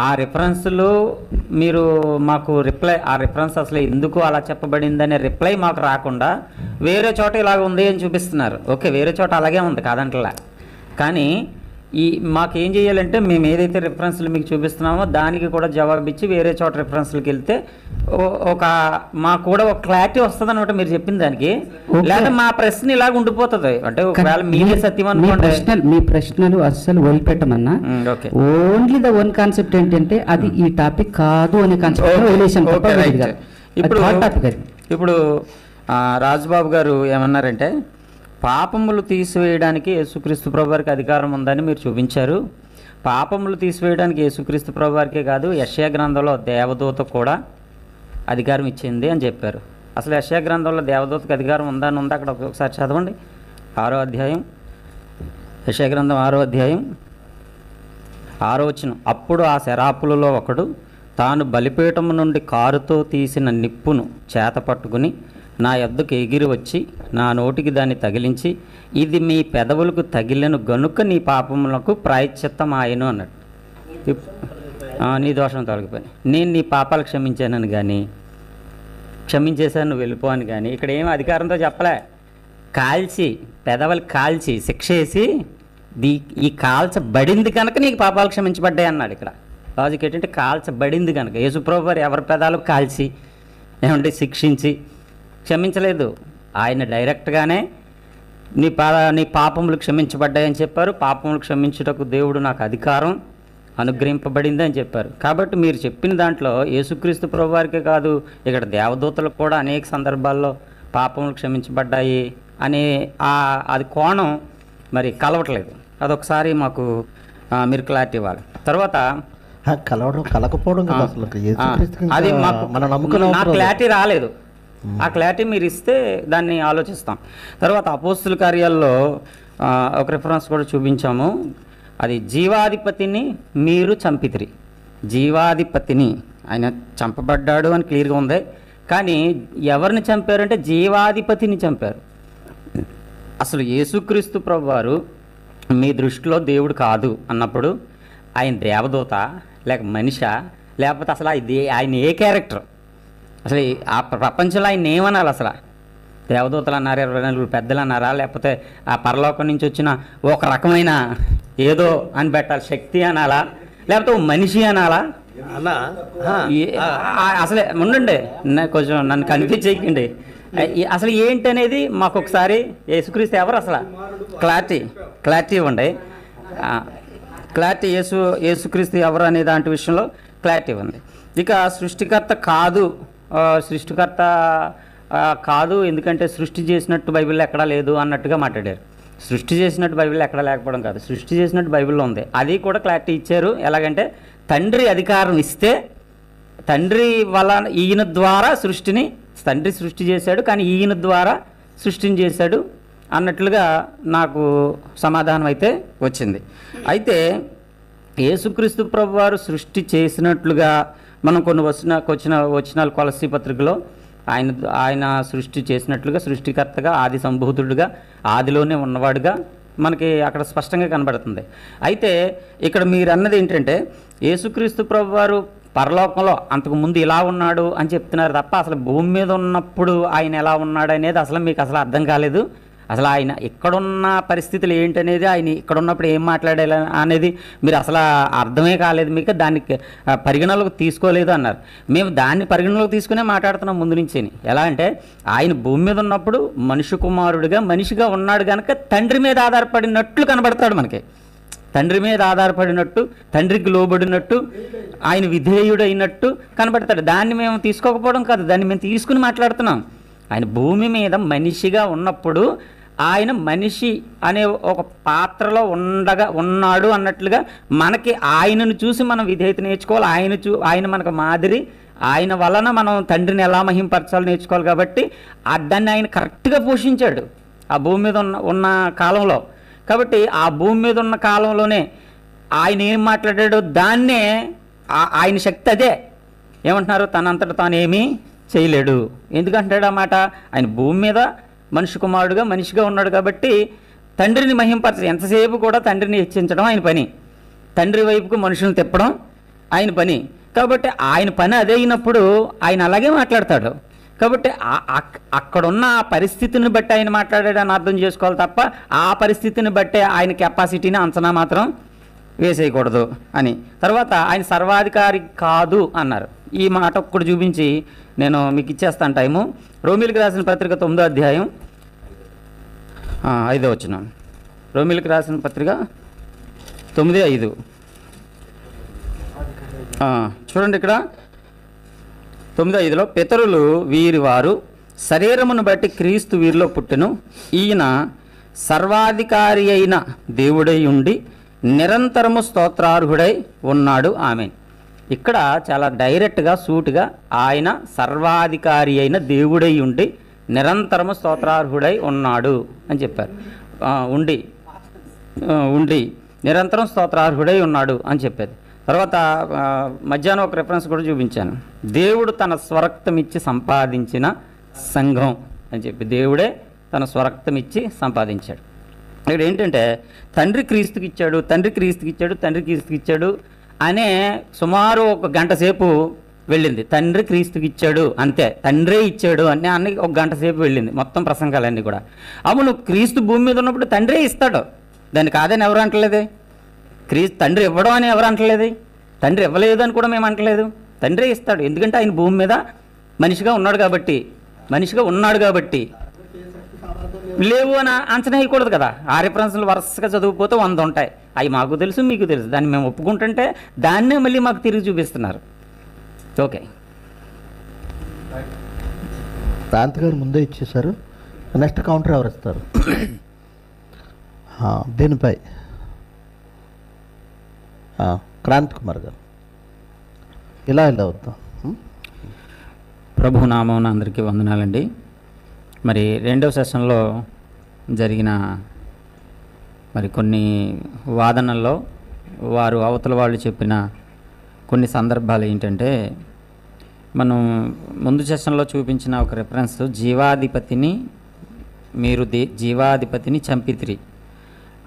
ఆ రిఫరెన్స్లు మీరు మాకు రిప్లై, ఆ రిఫరెన్స్ అసలు ఎందుకు అలా చెప్పబడిందనే రిప్లై మాకు రాకుండా వేరే చోట ఇలాగ ఉంది అని చూపిస్తున్నారు. ఓకే, వేరే చోట అలాగే ఉంది కాదంటలా, కానీ మాకేం చేయాలంటే మేము ఏదైతే రిఫరెన్స్లు మీకు చూపిస్తున్నామో దానికి కూడా జవాబిచ్చి వేరే చోట రిఫరెన్స్లకి వెళ్తే మాకు కూడా ఒక క్లారిటీ వస్తుంది అనమాట మీరు చెప్పిన దానికి. లేదా మా ప్రశ్న ఇలాగ ఉండిపోతుంది. అంటే ఒకవేళ మీరే సత్యం అనుకోండి, మీ ప్రశ్నలు అస్సలు వదిలిపెట్టమన్నా. ఓన్లీ ద వన్ కాన్సెప్ట్ ఏంటంటే అది ఈ టాపిక్ కాదు అనే కాన్సెప్ట్. ఇప్పుడు రాజుబాబు గారు ఏమన్నారంటే, పాపములు తీసివేయడానికి యేసుక్రీస్తు ప్రభువారికి అధికారం ఉందని మీరు చూపించారు. పాపములు తీసివేయడానికి యేసుక్రీస్తు ప్రభువారికే కాదు, యెషయా గ్రంథంలో దేవదూత కూడా అధికారం ఇచ్చింది అని చెప్పారు. అసలు యెషయా గ్రంథంలో దేవదూతకు అధికారం ఉందని ఉందా? అక్కడ ఒకసారి చదవండి. 6వ అధ్యాయం, యెషయా గ్రంథం 6వ అధ్యాయం 6వ వచనం. అప్పుడు ఆ శరాపులలో ఒకడు తాను బలిపీఠము నుండి కారుతో తీసిన నిప్పును చేత పట్టుకుని నా యొద్దకు ఎగిరి వచ్చి నా నోటికి దాన్ని తగిలించి, ఇది మీ పెదవులకు తగిలిన గనుక నీ పాపములకు ప్రాయశ్చిత్తం ఆయను అన్నాడు. నీ దోషం తొలగిపోయి నేను నీ పాపాలు క్షమించానని కానీ, క్షమించేశాను నువ్వు వెళ్ళిపో అని కానీ ఇక్కడ ఏమి అధికారంతో చెప్పలే. కాల్చి, పెదవులు కాల్చి శిక్ష వేసి ఈ కాల్చబడింది కనుక నీకు పాపాలు క్షమించబడ్డాయి అన్నాడు. ఇక్కడ లాజిక్ ఏంటంటే కాల్చబడింది కనుక. యేసుప్రభువు వారు ఎవరి పెదాలు కాల్చి ఏమంటే శిక్షించి క్షమించలేదు. ఆయన డైరెక్ట్గానే నీ పాపములు క్షమించబడ్డాయని చెప్పారు. పాపములు క్షమించుటకు దేవుడు నాకు అధికారం అనుగ్రహింపబడింది అని చెప్పారు. కాబట్టి మీరు చెప్పిన దాంట్లో యేసుక్రీస్తు ప్రభువారికే కాదు, ఇక్కడ దేవదూతలకు కూడా అనేక సందర్భాల్లో పాపములు క్షమించబడ్డాయి అనే అది కోణం మరి కలవట్లేదు. అదొకసారి మాకు మీరు క్లారిటీ ఇవ్వాలి. తర్వాత కలకపోవడం అది మాకు క్లారిటీ రాలేదు. ఆ క్లారిటీ మీరు ఇస్తే దాన్ని ఆలోచిస్తాం. తర్వాత అపోస్తుల కార్యాల్లో ఒక రిఫరెన్స్ కూడా చూపించాము. అది జీవాధిపతిని మీరు చంపితిరి. జీవాధిపతిని ఆయన చంపబడ్డాడు అని క్లియర్గా ఉంది, కానీ ఎవరిని చంపారంటే జీవాధిపతిని చంపారు. అసలు యేసుక్రీస్తు ప్రభువారు మీ దృష్టిలో దేవుడు కాదు అన్నప్పుడు ఆయన దేవదూత లేక మనిషా, లేకపోతే అసలు ఆయన ఏ క్యారెక్టర్? అసలు ఆ ప్రపంచంలో ఆయన ఏమనాలి? అసలు దేవదూతలు అన్నారు, 24 పెద్దలు అన్నారా, లేకపోతే ఆ పరలోకం నుంచి వచ్చిన ఒక రకమైన ఏదో అని పెట్టాలి, శక్తి అనాలా, లేకపోతే మనిషి అనాలా? అసలే ఉండండి, కొంచెం నన్ను కన్ఫ్యూజ్ చేయకండి. అసలు ఏంటి అనేది మాకు ఒకసారి యేసుక్రీస్తు ఎవరు అసలు క్లారిటీ ఇవ్వండి. క్లారిటీ యేసుక్రీస్తు ఎవరు అనే దాంట్ విషయంలో క్లారిటీ ఉంది. ఇక సృష్టికర్త కాదు, సృష్టికర్త కాదు ఎందుకంటే సృష్టి చేసినట్టు బైబిల్లో ఎక్కడా లేదు అన్నట్టుగా మాట్లాడారు. సృష్టి చేసినట్టు బైబిల్లో ఎక్కడా లేకపోవడం కాదు, సృష్టి చేసినట్టు బైబిల్లో ఉంది. అది కూడా క్లారిటీ ఇచ్చారు. ఎలాగంటే తండ్రి అధికారం ఇస్తే తండ్రి వలన ఈయన ద్వారా సృష్టిని, తండ్రి సృష్టి చేశాడు కానీ ఈయన ద్వారా సృష్టిని చేశాడు అన్నట్లుగా నాకు సమాధానం అయితే వచ్చింది. అయితే యేసుక్రీస్తు ప్రభు వారు సృష్టి చేసినట్లుగా మనం కొన్ని వచనాలు కొలస్సీ పత్రికలో ఆయన సృష్టి చేసినట్లుగా, సృష్టికర్తగా, ఆది సంభూతుడుగా, ఆదిలోనే ఉన్నవాడుగా మనకి అక్కడ స్పష్టంగా కనబడుతుంది. అయితే ఇక్కడ మీరు అన్నది ఏంటంటే యేసుక్రీస్తు ప్రభు వారు పరలోకంలో అంతకుముందు ఇలా ఉన్నాడు అని చెప్తున్నారు తప్ప అసలు భూమి మీద ఉన్నప్పుడు ఆయన ఎలా ఉన్నాడు అనేది అసలు మీకు అసలు అర్థం కాలేదు. అసలు ఆయన ఇక్కడున్న పరిస్థితులు ఏంటనేది, ఆయన ఇక్కడ ఉన్నప్పుడు ఏం మాట్లాడాలి అనేది మీరు అసలు అర్థమే కాలేదు మీకు, దానికి పరిగణలోకి తీసుకోలేదు అన్నారు. మేము దాన్ని పరిగణలోకి తీసుకునే మాట్లాడుతున్నాం ముందు నుంచి. ఎలా అంటే ఆయన భూమి మీద ఉన్నప్పుడు మనిషి కుమారుడిగా మనిషిగా ఉన్నాడు కనుక తండ్రి మీద ఆధారపడినట్లు కనబడతాడు మనకి. తండ్రి మీద ఆధారపడినట్టు, తండ్రికి లోబడినట్టు, ఆయన విధేయుడైనట్టు కనబడతాడు. దాన్ని మేము తీసుకోకపోవడం కాదు, దాన్ని మేము తీసుకుని మాట్లాడుతున్నాం. ఆయన భూమి మీద మనిషిగా ఉన్నప్పుడు ఆయన మనిషి అనే ఒక పాత్రలో ఉన్నాడు అన్నట్లుగా మనకి ఆయనను చూసి మనం విధేయత నేర్చుకోవాలి. ఆయన మనకు మాదిరి, ఆయన వలన మనం తండ్రిని ఎలా మహింపరచాలో నేర్చుకోవాలి. కాబట్టి దాన్ని ఆయన కరెక్ట్గా పోషించాడు ఆ భూమి మీద ఉన్న కాలంలో. కాబట్టి ఆ భూమి మీద ఉన్న కాలంలోనే ఆయన ఏం మాట్లాడాడో దాన్నే ఆయన శక్తి అదే. ఏమంటున్నారు? తనంతట తాను ఏమీ చేయలేడు. ఎందుకంటాడు ఆ మాట? ఆయన భూమి మీద మనిషి కుమారుడుగా మనిషిగా ఉన్నాడు కాబట్టి తండ్రిని మహింపరచడం, ఎంతసేపు కూడా తండ్రిని హెచ్చించడం ఆయన పని, తండ్రి వైపుకు మనుషులను తిప్పడం ఆయన పని. కాబట్టి ఆయన పని అదే అయినప్పుడు ఆయన అలాగే మాట్లాడతాడు. కాబట్టి అక్కడున్న ఆ పరిస్థితిని బట్టి ఆయన మాట్లాడాడని అర్థం చేసుకోవాలి తప్ప ఆ పరిస్థితిని బట్టే ఆయన కెపాసిటీని అంచనా మాత్రం వేసేయకూడదు అని. తర్వాత ఆయన సర్వాధికారి కాదు అన్నారు. ఈ మాట ఒక్కటి చూపించి నేను మీకు ఇచ్చేస్తాను టైము. రోమిలికి రాసిన పత్రిక 9వ అధ్యాయం 5వ వచనం. రోమిలికి రాసిన పత్రిక 9:5 చూడండి. ఇక్కడ 9:5లో పితరులు వారు శరీరమును బట్టి క్రీస్తు వీరిలో పుట్టెను, ఈయన సర్వాధికారి అయిన దేవుడై ఉండి నిరంతరము స్తోత్రార్హుడై ఉన్నాడు. ఆమేన్. ఇక్కడ చాలా డైరెక్ట్గా సూటిగా ఆయన సర్వాధికారి అయిన దేవుడై ఉండి నిరంతరము స్తోత్రార్హుడై ఉన్నాడు అని చెప్పారు. ఉండి నిరంతరం స్తోత్రార్హుడై ఉన్నాడు అని చెప్పేది. తర్వాత మధ్యాహ్నం ఒక రెఫరెన్స్ కూడా చూపించాను. దేవుడు తన స్వరక్తం ఇచ్చి సంపాదించిన సంఘం అని చెప్పి, దేవుడే తన స్వరక్తం ఇచ్చి సంపాదించాడు. ఇక్కడ ఏంటంటే తండ్రి క్రీస్తుకి ఇచ్చాడు, తండ్రి క్రీస్తుకి ఇచ్చాడు, తండ్రి క్రీస్తుకి ఇచ్చాడు అనే సుమారు 1 గంట సేపు వెళ్ళింది. తండ్రి క్రీస్తుకి ఇచ్చాడు అంతే, తండ్రే ఇచ్చాడు అన్ని 1 గంట సేపు వెళ్ళింది మొత్తం ప్రసంగాలన్నీ కూడా. అవును, క్రీస్తు భూమి మీద ఉన్నప్పుడు తండ్రే ఇస్తాడు, దాన్ని కాదని ఎవరు అంటలేదే. తండ్రి ఇవ్వడం అని ఎవరు అంటలేదు, తండ్రి ఇవ్వలేదు అని కూడా మేము అంటలేదు. తండ్రే ఇస్తాడు, ఎందుకంటే ఆయన భూమి మీద మనిషిగా ఉన్నాడు కాబట్టి లేవు అని అంచనా వేయకూడదు కదా. ఆ రిఫరెన్స్లు వరుసగా చదువుపోతే 100 ఉంటాయి. అవి మాకు తెలుసు, మీకు తెలుసు. దాన్ని మేము ఒప్పుకుంటుంటే దాన్నే మళ్ళీ మాకు తిరిగి చూపిస్తున్నారు. ఓకే, క్రాంతి గారు ముందే ఇచ్చేశారు. నెక్స్ట్ కౌంటర్ ఎవరు ఇస్తారు? దీనిపై క్రాంతి కుమార్ గారు ఇలా వద్దాం. ప్రభు నామమున అందరికీ వందనాలండి. మరి 2వ సెషన్లో జరిగిన కొన్ని వాదనల్లో అవతల వాళ్ళు చెప్పిన కొన్ని సందర్భాలు ఏంటంటే, మనం ముందు సెషన్లో చూపించిన ఒక రిఫరెన్స్, జీవాధిపతిని చంపితిరి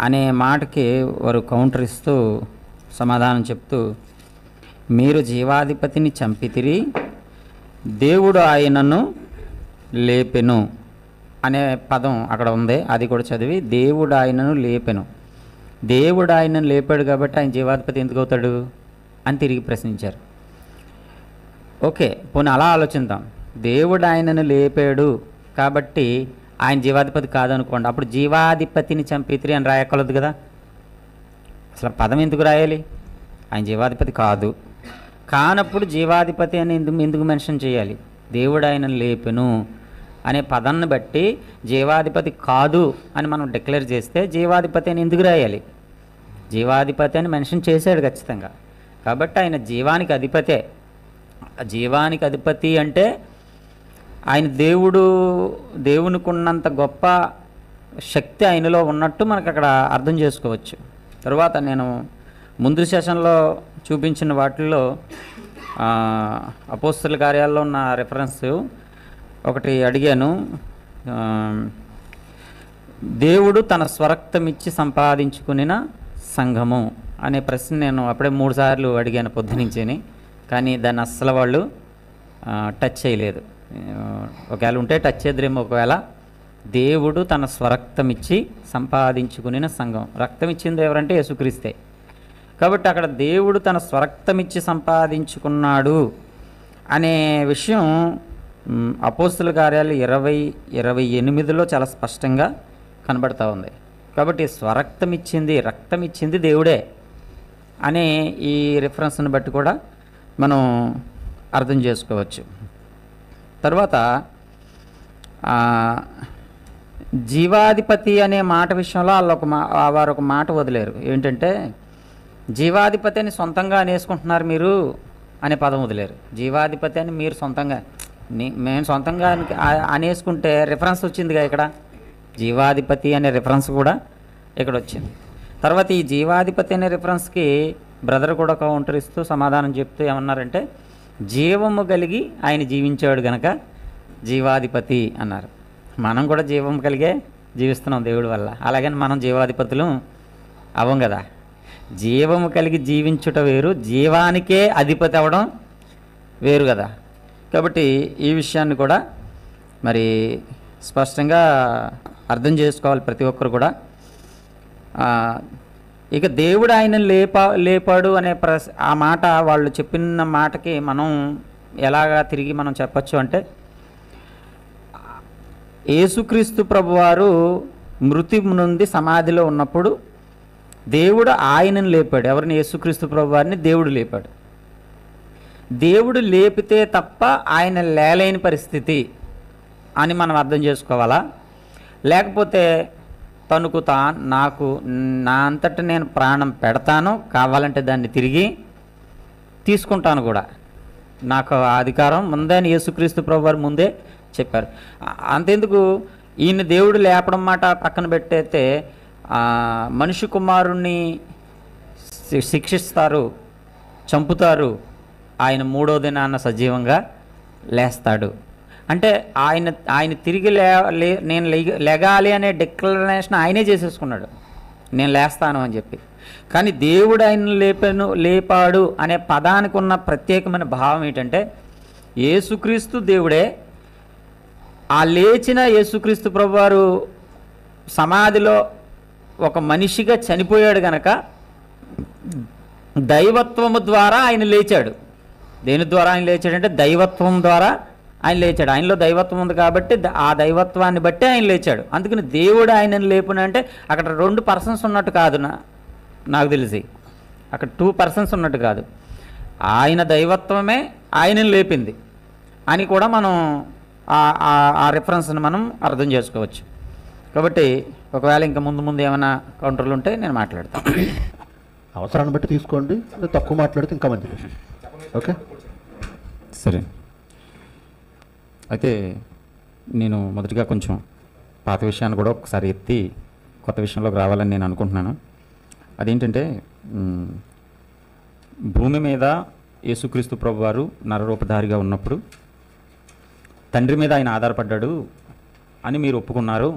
అనే మాటకి వారు కౌంటర్ ఇస్తూ సమాధానం చెప్తూ, మీరు జీవాధిపతిని చంపితిరి, దేవుడు ఆయనను లేపెను అనే పదం అక్కడ ఉంది. అది కూడా చదివి దేవుడు ఆయనను లేపెను, దేవుడు ఆయనను లేపాడు కాబట్టి ఆయన జీవాధిపతి ఎందుకు అవుతాడు అని తిరిగి ప్రశ్నించారు. ఓకే, పోనీ అలా ఆలోచిద్దాం. దేవుడు ఆయనను లేపాడు కాబట్టి ఆయన జీవాధిపతి కాదనుకోండి, అప్పుడు జీవాధిపతిని చంపితిరి అని రాయకూడదు కదా. అసలు పదం ఎందుకు రాయాలి? ఆయన జీవాధిపతి కాదు, కానప్పుడు జీవాధిపతి అని ఎందుకు మెన్షన్ చేయాలి? దేవుడు ఆయనను లేపెను అనే పదాన్ని బట్టి జీవాధిపతి కాదు అని మనం డిక్లేర్ చేస్తే జీవాధిపతి అని ఎందుకు రాయాలి? జీవాధిపతి అని మెన్షన్ చేశాడు ఖచ్చితంగా. కాబట్టి ఆయన జీవానికి అధిపతే. జీవానికి అధిపతి అంటే ఆయన దేవునికి ఉన్నంత గొప్ప శక్తి ఆయనలో ఉన్నట్టు మనకు అక్కడ అర్థం చేసుకోవచ్చు. తర్వాత నేను ముందు సెషన్లో చూపించిన వాటిల్లో అపోస్తలుల కార్యాల్లో ఉన్న రెఫరెన్స్ ఒకటి అడిగాను. దేవుడు తన స్వరక్తమిచ్చి సంపాదించుకునిన సంఘము అనే ప్రశ్న నేను అప్పుడే 3 సార్లు అడిగాను పొద్దునుంచిని, కానీ దాన్ని అస్సలు వాళ్ళు టచ్ చేయలేదు. ఒకవేళ ఉంటే టచ్ చేద్దరేమో. ఒకవేళ దేవుడు తన స్వరక్తమిచ్చి సంపాదించుకునిన సంఘం, రక్తం ఇచ్చింది ఎవరంటే యేసుక్రీస్తే. కాబట్టి అక్కడ దేవుడు తన స్వరక్తమిచ్చి సంపాదించుకున్నాడు అనే విషయం అపోస్తలుల కార్యాలు 20:28లో చాలా స్పష్టంగా కనబడతా ఉంది. కాబట్టి రక్తం ఇచ్చింది దేవుడే అనే ఈ రిఫరెన్స్ని బట్టి కూడా మనం అర్థం చేసుకోవచ్చు. తర్వాత జీవాధిపతి అనే మాట విషయంలో వారు ఒక మాట వదిలేరు. ఏంటంటే జీవాధిపతి అని సొంతంగా అనేసుకుంటున్నారు మీరు అనే పదం వదిలేరు. జీవాధిపతి అని మీరు సొంతంగా మేము సొంతంగా అనేసుకుంటే రిఫరెన్స్ వచ్చిందిగా ఇక్కడ, జీవాధిపతి అనే రిఫరెన్స్ కూడా ఇక్కడ వచ్చింది. తర్వాత ఈ జీవాధిపతి అనే రిఫరెన్స్కి బ్రదర్ కూడా కౌంటర్ ఇస్తూ సమాధానం చెప్తూ ఏమన్నారంటే జీవము కలిగి ఆయన జీవించాడు గనక జీవాధిపతి అన్నారు. మనం కూడా జీవం కలిగే జీవిస్తున్నాం దేవుడి వల్ల, అలాగని మనం జీవాధిపతులు అవ్వం కదా. జీవము కలిగి జీవించుట వేరు, జీవానికే అధిపతి అవ్వడం వేరు కదా. కాబట్టి ఈ విషయాన్ని కూడా మరి స్పష్టంగా అర్థం చేసుకోవాలి ప్రతి ఒక్కరు కూడా. ఇక దేవుడు ఆయన లేపాడు అనే ఆ మాట వాళ్ళు చెప్పిన మాటకి మనం ఎలాగా తిరిగి మనం చెప్పచ్చు అంటే, యేసుక్రీస్తు ప్రభువారు మృతి నుండి సమాధిలో ఉన్నప్పుడు దేవుడు ఆయనను లేపాడు. ఎవరిని? యేసుక్రీస్తు ప్రభువారిని దేవుడు లేపాడు. దేవుడు లేపితే తప్ప ఆయన లేలేని పరిస్థితి అని మనం అర్థం చేసుకోవాలా? లేకపోతే తనకు నాకు నా అంతటా నేను ప్రాణం పెడతాను, కావాలంటే దాన్ని తిరిగి తీసుకుంటాను కూడా, నాకు ఆ అధికారం ముందని యేసుక్రీస్తు ప్రభువారు ముందే చెప్పారు. అంతెందుకు ఈయన దేవుడు లేపడం మాట పక్కన పెట్టేస్తే మనిషి కుమారుణ్ణి శిక్షిస్తారు, చంపుతారు, ఆయన 3వ దినాన సజీవంగా లేస్తాడు అంటే ఆయన తిరిగి నేను లెగాలి అనే డిక్లరేషన్ ఆయనే చేసేసుకున్నాడు, నేను లేస్తాను అని చెప్పి. కానీ దేవుడు ఆయన లేపాడు అనే పదానికి ఉన్న ప్రత్యేకమైన భావం ఏంటంటే, యేసుక్రీస్తు దేవుడే, ఆ లేచిన యేసుక్రీస్తు ప్రభువారు సమాధిలో ఒక మనిషిగా చనిపోయాడు గనక దైవత్వము ద్వారా ఆయన లేచాడు. దేని ద్వారా ఆయన లేచాడంటే దైవత్వం ద్వారా ఆయన లేచాడు. ఆయనలో దైవత్వం ఉంది కాబట్టి ఆ దైవత్వాన్ని బట్టి ఆయన లేచాడు. అందుకని దేవుడు ఆయనను లేపునంటే అక్కడ 2 పర్సన్స్ ఉన్నట్టు కాదు, నాకు తెలిసి అక్కడ 2 పర్సన్స్ ఉన్నట్టు కాదు. ఆయన దైవత్వమే ఆయనను లేపింది అని కూడా మనం ఆ రిఫరెన్స్ని మనం అర్థం చేసుకోవచ్చు. కాబట్టి ఒకవేళ ఇంకా ముందు ఏమైనా కౌంటర్లు ఉంటే నేను మాట్లాడతాను. అవసరాన్ని బట్టి తీసుకోండి, తక్కువ మాట్లాడితే ఇంకా మంచిది. ఓకే, సరే. అయితే నేను మొదటిగా కొంచెం పాత విషయాన్ని కూడా ఒకసారి ఎత్తి కొత్త విషయంలోకి రావాలని నేను అనుకుంటున్నాను. అదేంటంటే, భూమి మీద యేసుక్రీస్తు ప్రభువారు నరరూపధారిగా ఉన్నప్పుడు తండ్రి మీద ఆయన ఆధారపడ్డాడు అని మీరు ఒప్పుకున్నారు.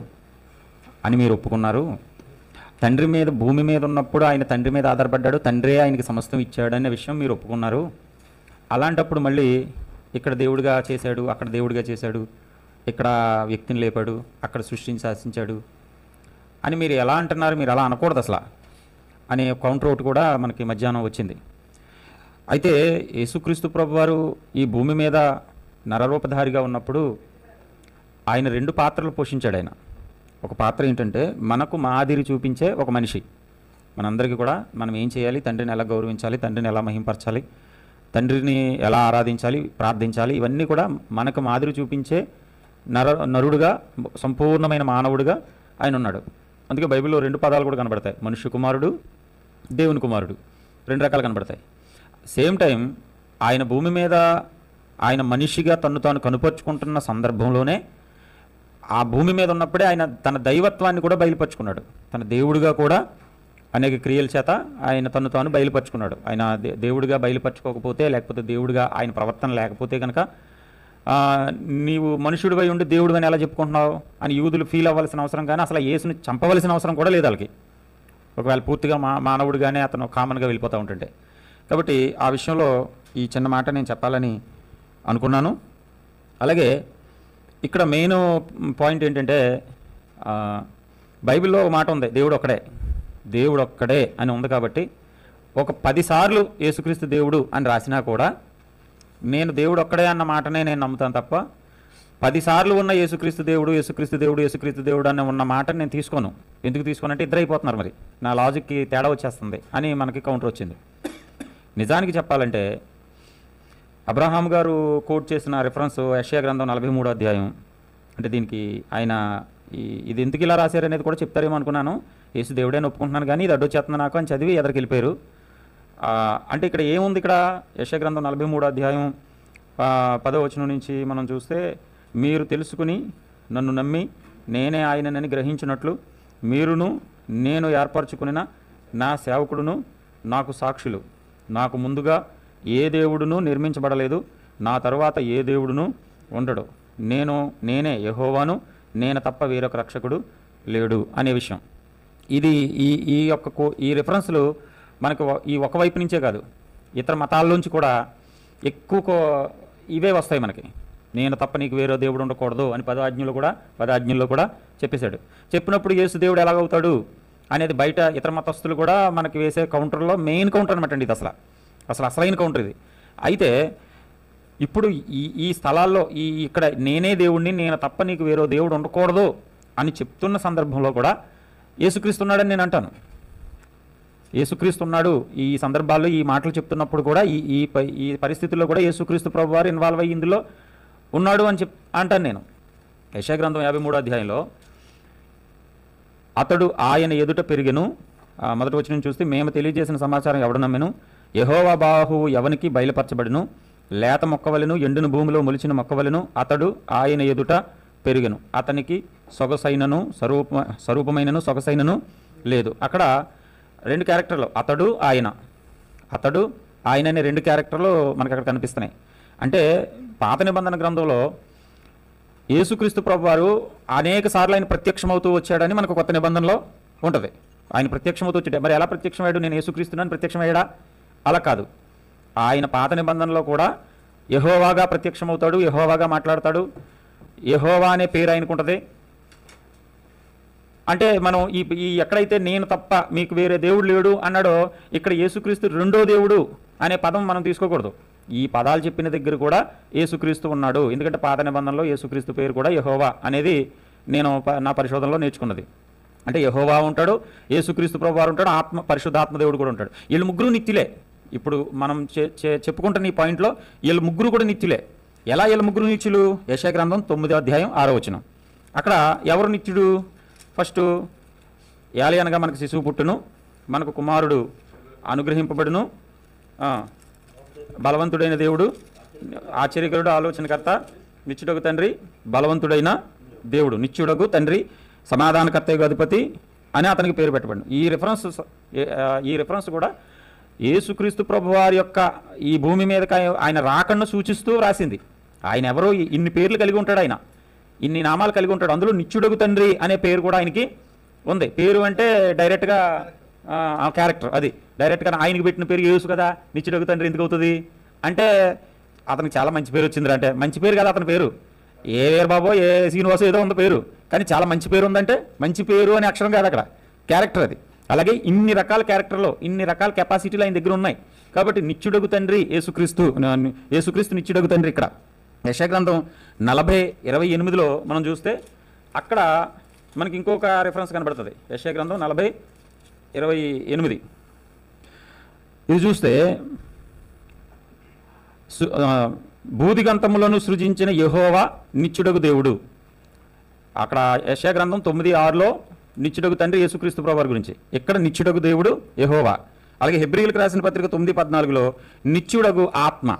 తండ్రి మీద, భూమి మీద ఉన్నప్పుడు ఆయన తండ్రి మీద ఆధారపడ్డాడు, తండ్రే ఆయనకి సమస్తం ఇచ్చాడు అనే విషయం మీరు ఒప్పుకున్నారు. అలాంటప్పుడు మళ్ళీ ఇక్కడ దేవుడిగా చేశాడు, అక్కడ దేవుడిగా చేశాడు, ఇక్కడ వ్యక్తిని లేపాడు, అక్కడ సృష్టిని శాసించాడు అని మీరు ఎలా అంటున్నారు? మీరు అలా అనకూడదు అసలు అనే కౌంటర్ ఒకటి కూడా మనకి మధ్యాహ్నం వచ్చింది. అయితే యేసుక్రీస్తు ప్రభువారు ఈ భూమి మీద నరరూపధారిగా ఉన్నప్పుడు ఆయన 2 పాత్రలు పోషించాడు. ఆయన ఒక పాత్ర ఏంటంటే మనకు మాదిరి చూపించే ఒక మనిషి. మనందరికీ కూడా మనం ఏం చేయాలి, తండ్రిని ఎలా గౌరవించాలి, తండ్రిని ఎలా మహింపరచాలి తండ్రిని ఎలా ఆరాధించాలి, ప్రార్థించాలి, ఇవన్నీ కూడా మనకు మాదిరి చూపించే నరుడుగా, సంపూర్ణమైన మానవుడిగా ఆయన ఉన్నాడు. అందుకే బైబిల్లో 2 పదాలు కూడా కనబడతాయి, మనుష్య కుమారుడు, దేవుని కుమారుడు, 2 రకాలు కనబడతాయి. సేమ్ టైం ఆయన భూమి మీద ఆయన మనిషిగా తను తాను కనుపరుచుకుంటున్న సందర్భంలోనే ఆ భూమి మీద ఉన్నప్పుడే ఆయన తన దైవత్వాన్ని కూడా బయలుపరుచుకున్నాడు. తన దేవుడిగా కూడా అనేక క్రియల చేత ఆయన తను తాను బయలుపరుచుకున్నాడు. ఆయన దేవుడిగా బయలుపరచుకోకపోతే, లేకపోతే దేవుడిగా ఆయన ప్రవర్తన లేకపోతే కనుక నీవు మనుషుడివై ఉండి దేవుడు అని ఎలా చెప్పుకుంటున్నావు అని యూదులు ఫీల్ అవ్వాల్సిన అవసరం, కానీ అసలు యేసుని చంపవలసిన అవసరం కూడా లేదు వాళ్ళకి, ఒకవేళ పూర్తిగా మానవుడిగానే అతను కామన్గా వెళ్ళిపోతూ ఉంటుంటే. కాబట్టి ఆ విషయంలో ఈ చిన్న మాట నేను చెప్పాలని అనుకున్నాను. అలాగే ఇక్కడ మెయిన్ పాయింట్ ఏంటంటే, బైబిల్లో ఒక మాట ఉంది, దేవుడు ఒక్కడే అని ఉంది. కాబట్టి ఒక 10 సార్లు యేసుక్రీస్తు దేవుడు అని రాసినా కూడా నేను దేవుడు ఒక్కడే అన్న మాటనే నేను నమ్ముతాను తప్ప 10 సార్లు ఉన్న యేసుక్రీస్తు దేవుడు అని ఉన్న మాటని నేను తీసుకోను. ఎందుకు తీసుకోనంటే ఇద్దరు అయిపోతున్నారు, మరి నా లాజిక్కి తేడా వచ్చేస్తుంది అని మనకి కౌంటర్ వచ్చింది. నిజానికి చెప్పాలంటే అబ్రహాం గారు కోట్ చేసిన రిఫరెన్స్ యెషయా గ్రంథం 43వ అధ్యాయం. అంటే దీనికి ఆయన ఇది ఎందుకు ఇలా రాశారనేది కూడా చెప్తారేమో అనుకున్నాను. యేసు దేవుడే ఒప్పుకుంటున్నాను కానీ ఇది అడ్డొచ్చేస్తుంది నాకు అని చదివి ఎదరికి వెళ్ళిపోయారు. అంటే ఇక్కడ ఏముంది, ఇక్కడ యెషయా గ్రంథం 43వ అధ్యాయం 10వ వచనం నుంచి మనం చూస్తే, మీరు తెలుసుకుని నన్ను నమ్మి నేనే ఆయనని గ్రహించినట్లు మీరును నేను ఏర్పరచుకున్న నా సేవకుడును నాకు సాక్షులు. నాకు ముందుగా ఏ దేవుడును నిర్మించబడలేదు, నా తరువాత ఏ దేవుడును ఉండడు. నేనే యెహోవాను, నేను తప్ప వేరొక రక్షకుడు లేడు అనే విషయం. ఇది ఈ రిఫరెన్స్లు మనకు ఈ ఒకవైపు నుంచే కాదు, ఇతర మతాల్లోంచి కూడా ఎక్కువ ఇవే వస్తాయి మనకి. నేను తప్ప నీకు వేరే దేవుడు ఉండకూడదు అని 10 ఆజ్ఞల్లో కూడా చెప్పేశాడు. చెప్పినప్పుడు యేసు దేవుడు ఎలాగవుతాడు అనేది బయట ఇతర మతస్థులు కూడా మనకి వేసే కౌంటర్లో మెయిన్ కౌంటర్ అనమాట అండి. ఇది అసలైన కౌంటర్ ఇది. అయితే ఇప్పుడు ఈ స్థలాల్లో ఇక్కడ నేనే దేవుడిని, నేను తప్ప నీకు వేరే దేవుడు ఉండకూడదు అని చెప్తున్న సందర్భంలో కూడా యేసుక్రీస్తు ఉన్నాడని నేను అంటాను. యేసుక్రీస్తు ఉన్నాడు ఈ సందర్భాల్లో, ఈ మాటలు చెప్తున్నప్పుడు కూడా ఈ పరిస్థితుల్లో కూడా యేసుక్రీస్తు ప్రభు వారు ఇన్వాల్వ్ అయ్యి ఇందులో ఉన్నాడు అని అంటాను నేను. యెషయా గ్రంథం 53వ అధ్యాయంలో అతడు ఆయన ఎదుట పెరిగెను, మొదటి వచనం చూస్తే, మేము తెలియజేసిన సమాచారం ఎవడు నమ్మెను, యెహోవా బాహువు ఎవనికి బయలుపరచబడును, లేత మొక్కవలెను ఎండును భూమిలో మొలిచిన మొక్కవలెను అతడు ఆయన ఎదుట పెరిగెను, అతనికి సొగసైనను స్వరూపమైనను సొగసైనను లేదు. అక్కడ 2 క్యారెక్టర్లు, అతడు ఆయన అనే 2 క్యారెక్టర్లు మనకు అక్కడ కనిపిస్తున్నాయి. అంటే పాత నిబంధన గ్రంథంలో యేసుక్రీస్తు ప్రభువారు అనేక సార్లు ఆయన ప్రత్యక్షమవుతూ వచ్చాడని మనకు కొత్త నిబంధనలో ఉంటుంది. ఆయన ప్రత్యక్షమవుతూ వచ్చాడు. మరి ఎలా ప్రత్యక్షమయ్యాడు? నేను యేసుక్రీస్తునని ప్రత్యక్షమయ్యాడా? అలా కాదు. ఆయన పాత నిబంధనలో కూడా యెహోవాగా ప్రత్యక్షమవుతాడు, యెహోవాగా మాట్లాడతాడు, యెహోవా అనే పేరు ఆయనకుంటుంది. అంటే మనం ఈ ఎక్కడైతే నేను తప్ప మీకు వేరే దేవుడు లేడు అన్నాడో, ఇక్కడ యేసుక్రీస్తు రెండో దేవుడు అనే పదం మనం తీసుకోకూడదు. ఈ పదాలు చెప్పిన దగ్గర కూడా యేసుక్రీస్తు ఉన్నాడు. ఎందుకంటే పాత నిబంధనలో యేసుక్రీస్తు పేరు కూడా యెహోవా అనేది నేను నా పరిశోధనలో నేర్చుకున్నది. అంటే యెహోవా ఉంటాడు, యేసుక్రీస్తు ప్రభువారు ఉంటాడు, పరిశుద్ధాత్మ దేవుడు కూడా ఉంటాడు. వీళ్ళు ముగ్గురు నిత్యులే. ఇప్పుడు మనం చెప్పుకుంటున్న ఈ పాయింట్లో వీళ్ళు ముగ్గురు కూడా నిత్యులే. ఎలా వీళ్ళ ముగ్గురు నిత్యులు? యెషయా గ్రంథం 9వ అధ్యాయం 6వ వచనం. అక్కడ ఎవరు నిత్యుడు? ఫస్ట్ యాలి అనగా మనకు శిశువు పుట్టును, మనకు కుమారుడు అనుగ్రహింపబడును, బలవంతుడైన దేవుడు, ఆశ్చర్యకరుడు, ఆలోచనకర్త, నిత్యుడగు తండ్రి, బలవంతుడైన దేవుడు, నిత్యుడగు తండ్రి, సమాధానకర్తయ్య అధిపతి అని అతనికి పేరు పెట్టబడిన. ఈ రిఫరెన్స్ కూడా యేసుక్రీస్తు ప్రభువారి యొక్క ఈ భూమి మీద ఆయన రాకను సూచిస్తూ రాసింది. ఆయన ఎవరో ఇన్ని పేర్లు కలిగి ఉంటాడు, ఆయన ఇన్ని నామాలు కలిగి ఉంటాడు. అందులో నిత్యుడగు తండ్రి అనే పేరు కూడా ఆయనకి ఉంది. పేరు అంటే డైరెక్ట్గా క్యారెక్టర్, అది డైరెక్ట్గా ఆయనకి పెట్టిన పేరు యేసు కదా. నిత్యుడగు తండ్రి ఎందుకు అవుతుంది అంటే అతనికి చాలా మంచి పేరు వచ్చింది. అంటే మంచి పేరు కదా అతని పేరు, ఏ వేరు బాబో ఏ శ్రీనివాసో ఏదో ఉంది పేరు, కానీ చాలా మంచి పేరు ఉందంటే మంచి పేరు అనే అక్షరం కాదు అక్కడ, క్యారెక్టర్ అది. అలాగే ఇన్ని రకాల క్యారెక్టర్లో ఇన్ని రకాల కెపాసిటీలు ఆయన దగ్గర ఉన్నాయి. కాబట్టి నిత్యుడగు తండ్రి యేసుక్రీస్తు నిత్యుడగు తండ్రి. ఇక్కడ యెషయా గ్రంథం 40:28లో మనం చూస్తే అక్కడ మనకి ఇంకొక రిఫరెన్స్ కనబడుతుంది. యెషయా గ్రంథం 40:28 ఇది చూస్తే భూదిగంతములను సృజించిన యెహోవా నిత్యుడగు దేవుడు. అక్కడ యెషయా గ్రంథం 9:6లో నిత్యుడగు తండ్రి యేసుక్రీస్తు ప్రభువారి గురించి, ఇక్కడ నిత్యుడగు దేవుడు యెహోవా. అలాగే హెబ్రీయులకు రాసిన పత్రిక 9:14లో నిత్యుడగు ఆత్మ.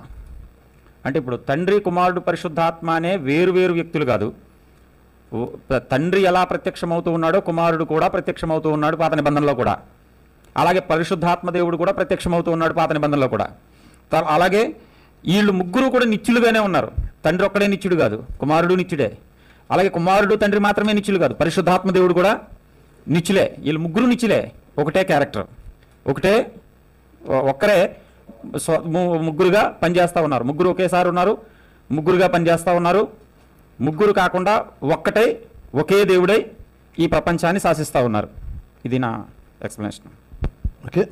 అంటే ఇప్పుడు తండ్రి, కుమారుడు, పరిశుద్ధాత్మ అనే వేరు వేరు వ్యక్తులు కాదు. తండ్రి ఎలా ప్రత్యక్షమవుతూ ఉన్నాడో కుమారుడు కూడా ప్రత్యక్షమవుతూ ఉన్నాడు పాత నిబంధనలో కూడా. అలాగే పరిశుద్ధాత్మ దేవుడు కూడా ప్రత్యక్షమవుతూ ఉన్నాడు పాత నిబంధనలో కూడా. అలాగే వీళ్ళు ముగ్గురు కూడా నిత్యులుగానే ఉన్నారు. తండ్రి ఒక్కడే నిత్యుడు కాదు, కుమారుడు నిత్యుడే. అలాగే కుమారుడు తండ్రి మాత్రమే నిత్యులు కాదు, పరిశుద్ధాత్మ దేవుడు కూడా నిత్యులే. వీళ్ళు ముగ్గురు నిత్యులే, ఒకటే క్యారెక్టర్, ఒక్కరే ముగ్గురుగా పనిచేస్తూ ఉన్నారు. ముగ్గురు ఒకేసారి ఉన్నారు, ముగ్గురుగా పనిచేస్తూ ఉన్నారు. ముగ్గురు కాకుండా ఒక్కటే ఒకే దేవుడై ఈ ప్రపంచాన్ని శాసిస్తూ ఉన్నారు. ఇది నా ఎక్స్ప్లెనేషన్. ఓకే,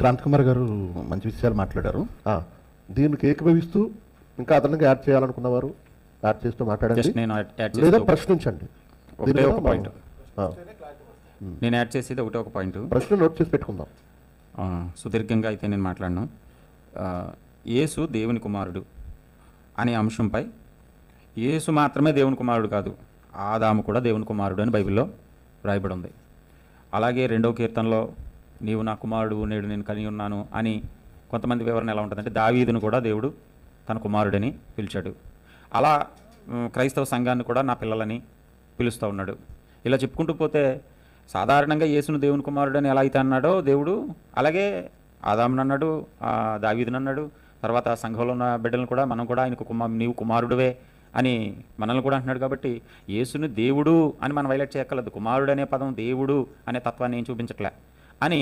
క్రాంతి కుమార్ గారు మంచి విషయాలు మాట్లాడారు. దీనికి ఏకీభవిస్తూ ఇంకా అదనంగా యాడ్ చేయాలనుకున్నవారు యాడ్ చేస్తూ మాట్లాడండి, లేదా ప్రశ్నించండి. ఒకటే ఒక పాయింట్ నేను యాడ్ చేసేది ఒకటే ఒక పాయింట్, ప్రశ్న నోట్ చేసి పెట్టుకుందాం. సుదీర్ఘంగా అయితే నేను మాట్లాడను. యేసు దేవుని కుమారుడు అనే అంశంపై యేసు మాత్రమే దేవుని కుమారుడు కాదు, ఆదాము కూడా దేవుని కుమారుడు అని బైబిల్లో రాయబడి ఉంది. అలాగే 2వ కీర్తనలో నీవు నా కుమారుడు, నేడు నేను కలిగి ఉన్నాను అని కొంతమంది వివరణ ఎలా ఉంటుందంటే దావీదును కూడా దేవుడు తన కుమారుడని పిలిచాడు. అలా క్రైస్తవ సంఘాన్ని కూడా నా పిల్లలని పిలుస్తూ ఉన్నాడు. ఇలా చెప్పుకుంటూ పోతే సాధారణంగా యేసును దేవుని కుమారుడని ఎలా అయితే అన్నాడో దేవుడు, అలాగే ఆదామును అన్నాడు, దావీదును అన్నాడు. తర్వాత సంఘంలో ఉన్న బిడ్డలను కూడా మనం కూడా ఆయనకు నీవు కుమారుడువే అని మనల్ని కూడా అంటున్నాడు. కాబట్టి యేసుని దేవుడు అని మనం హైలైట్ చేయక్కర్లేదు. కుమారుడు అనే పదం దేవుడు అనే తత్వాన్ని ఏం చూపించట్లే అని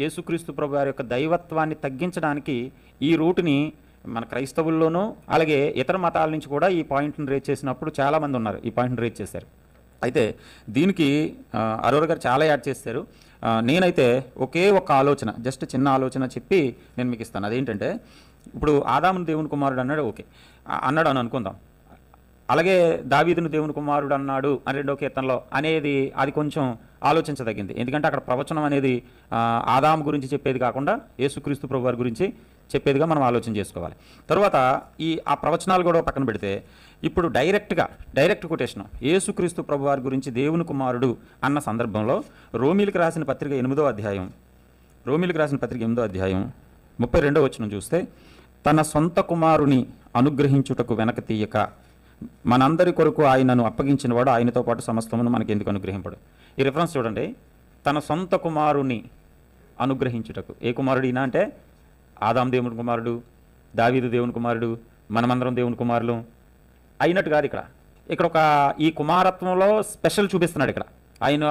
యేసుక్రీస్తు ప్రభు వారి యొక్క దైవత్వాన్ని తగ్గించడానికి ఈ రూటుని మన క్రైస్తవుల్లోనూ అలాగే ఇతర మతాల నుంచి కూడా ఈ పాయింట్ని రేజ్ చేసినప్పుడు చాలామంది ఉన్నారు, ఈ పాయింట్ని రేజ్ చేశారు. అయితే దీనికి అరోరా గారు చాలా యాడ్ చేశారు. నేనైతే ఒకే ఒక ఆలోచన, జస్ట్ చిన్న ఆలోచన చెప్పి నేను మీకు ఇస్తాను. అదేంటంటే ఇప్పుడు ఆదామును దేవుని కుమారుడు అన్నాడు, ఓకే అన్నాడు అని అనుకుందాం. అలాగే దావీదును దేవుని కుమారుడు అన్నాడు అని 2వ కీర్తనలో అనేది అది కొంచెం ఆలోచించదగింది. ఎందుకంటే అక్కడ ప్రవచనం అనేది ఆదాము గురించి చెప్పేది కాకుండా యేసుక్రీస్తు ప్రభు వారి గురించి చెప్పేదిగా మనం ఆలోచన చేసుకోవాలి. తర్వాత ఆ ప్రవచనాలు కూడా పక్కన పెడితే ఇప్పుడు డైరెక్ట్ కొటేషన్ యేసుక్రీస్తు ప్రభు వారి గురించి దేవుని కుమారుడు అన్న సందర్భంలో రోమీలకు రాసిన పత్రిక 8వ అధ్యాయం 32వ వచనం చూస్తే, తన సొంత కుమారుని అనుగ్రహించుటకు వెనక తీయక మనందరి కొరకు ఆయనను అప్పగించినవాడు ఆయనతో పాటు సమస్తమును మనకి ఎందుకు అనుగ్రహింపడు. ఈ రిఫరెన్స్ చూడండి, తన సొంత కుమారుని అనుగ్రహించుటకు. ఏ కుమారుడు ఈయన అంటే ఆదాం దేవుని కుమారుడు, దావీదు దేవుని కుమారుడు, మనమందరం దేవుని కుమారులు అయినట్టు కాదు. ఇక్కడ ఒక ఈ కుమారత్వంలో స్పెషల్ చూపిస్తున్నాడు. ఇక్కడ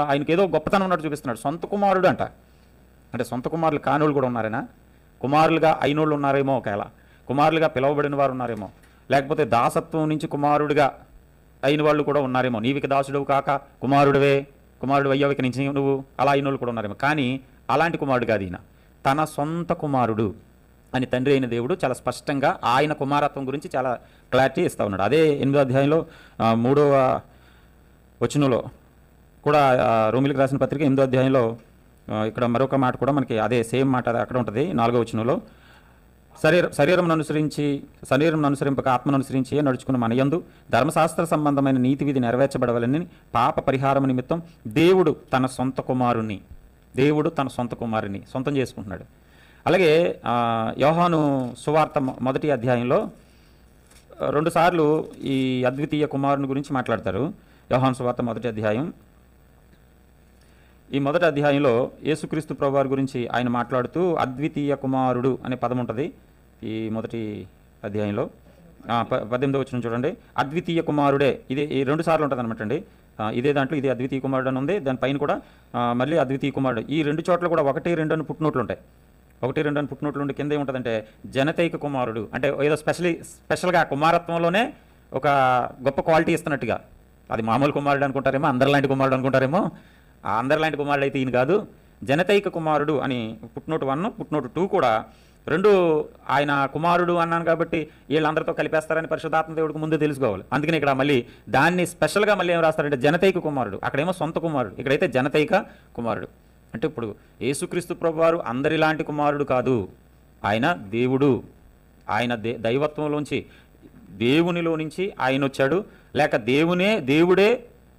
ఆయనకి ఏదో గొప్పతనం ఉన్నట్టు చూపిస్తున్నాడు. సొంత కుమారుడు అంట, అంటే సొంత కుమారులు కానోళ్ళు కూడా ఉన్నారేనా? కుమారులుగా అయినోళ్ళు ఉన్నారేమో, ఒకవేళ కుమారులుగా పిలువబడిన వారు ఉన్నారేమో, లేకపోతే దాసత్వం నుంచి కుమారుడిగా అయిన వాళ్ళు కూడా ఉన్నారేమో. నీవిక దాసుడు కాక కుమారుడు అయ్యవిక నుంచి నువ్వు అలా అయిన వాళ్ళు కూడా ఉన్నారేమో. కానీ అలాంటి కుమారుడు కాదు ఈయన, తన సొంత కుమారుడు అని తండ్రి అయిన దేవుడు చాలా స్పష్టంగా ఆయన కుమారత్వం గురించి చాలా క్లారిటీ ఇస్తూ ఉన్నాడు. అదే 8వ అధ్యాయంలో 3వ వచనంలో కూడా, రోమీలకు రాసిన పత్రిక 8వ అధ్యాయంలో ఇక్కడ మరొక మాట కూడా మనకి అదే సేమ్ మాట అక్కడ ఉంటుంది. 4వ వచనంలో, శరీరం అనుసరింపక ఆత్మను అనుసరించి నడుచుకున్న మన యందు ధర్మశాస్త్ర సంబంధమైన నీతి విధి నెరవేర్చబడవలని పాప పరిహారం నిమిత్తం దేవుడు తన సొంత కుమారుని సొంతం చేసుకుంటున్నాడు. అలాగే యోహాను సువార్త 1వ అధ్యాయంలో 2 సార్లు ఈ అద్వితీయ కుమారుని గురించి మాట్లాడతారు. యోహాను సువార్త 1వ అధ్యాయం, ఈ 1వ అధ్యాయంలో యేసుక్రీస్తు ప్రభువారి గురించి ఆయన మాట్లాడుతూ అద్వితీయ కుమారుడు అనే పదం ఉంటుంది. ఈ 1వ అధ్యాయంలో 18వ వచనం చూడండి, అద్వితీయ కుమారుడే. ఇది 2 సార్లు ఉంటుంది అనమాట అండి. ఇదే దాంట్లో ఇది అద్వితీయ కుమారుడు అని ఉంది, దానిపైన కూడా మళ్ళీ అద్వితీయ కుమారుడు. ఈ 2 చోట్ల కూడా 1, 2 అని పుట్టినోట్లు ఉంటాయి. 1, 2 అని పుట్టినోట్లు ఉండి కింద ఏముంటుందంటే జనతైక కుమారుడు, అంటే ఏదో స్పెషల్గా కుమారత్వంలోనే ఒక గొప్ప క్వాలిటీ ఇస్తున్నట్టుగా. అది మామూలు కుమారుడు అనుకుంటారేమో, అందరిలాంటి కుమారుడు అనుకుంటారేమో. ఆ అందరిలాంటి కుమారుడు అయితే ఈయన కాదు, జనతైక కుమారుడు అని ఫుట్నోట్ 1, ఫుట్నోట్ 2 కూడా 2 ఆయన కుమారుడు అన్నాను కాబట్టి వీళ్ళందరితో కలిపేస్తారని పరిశుద్ధాత్మ దేవుడికి ముందు తెలుసుకోవాలి. అందుకని ఇక్కడ మళ్ళీ దాన్ని స్పెషల్గా మళ్ళీ ఏం రాస్తారంటే జనతైక కుమారుడు, అక్కడేమో సొంత కుమారుడు, ఇక్కడైతే జనతైక కుమారుడు. అంటే ఇప్పుడు యేసుక్రీస్తు ప్రభువారు అందరిలాంటి కుమారుడు కాదు, ఆయన దేవుడు. ఆయన దైవత్వంలోంచి దేవునిలో నుంచి ఆయన వచ్చాడు, లేక దేవుడే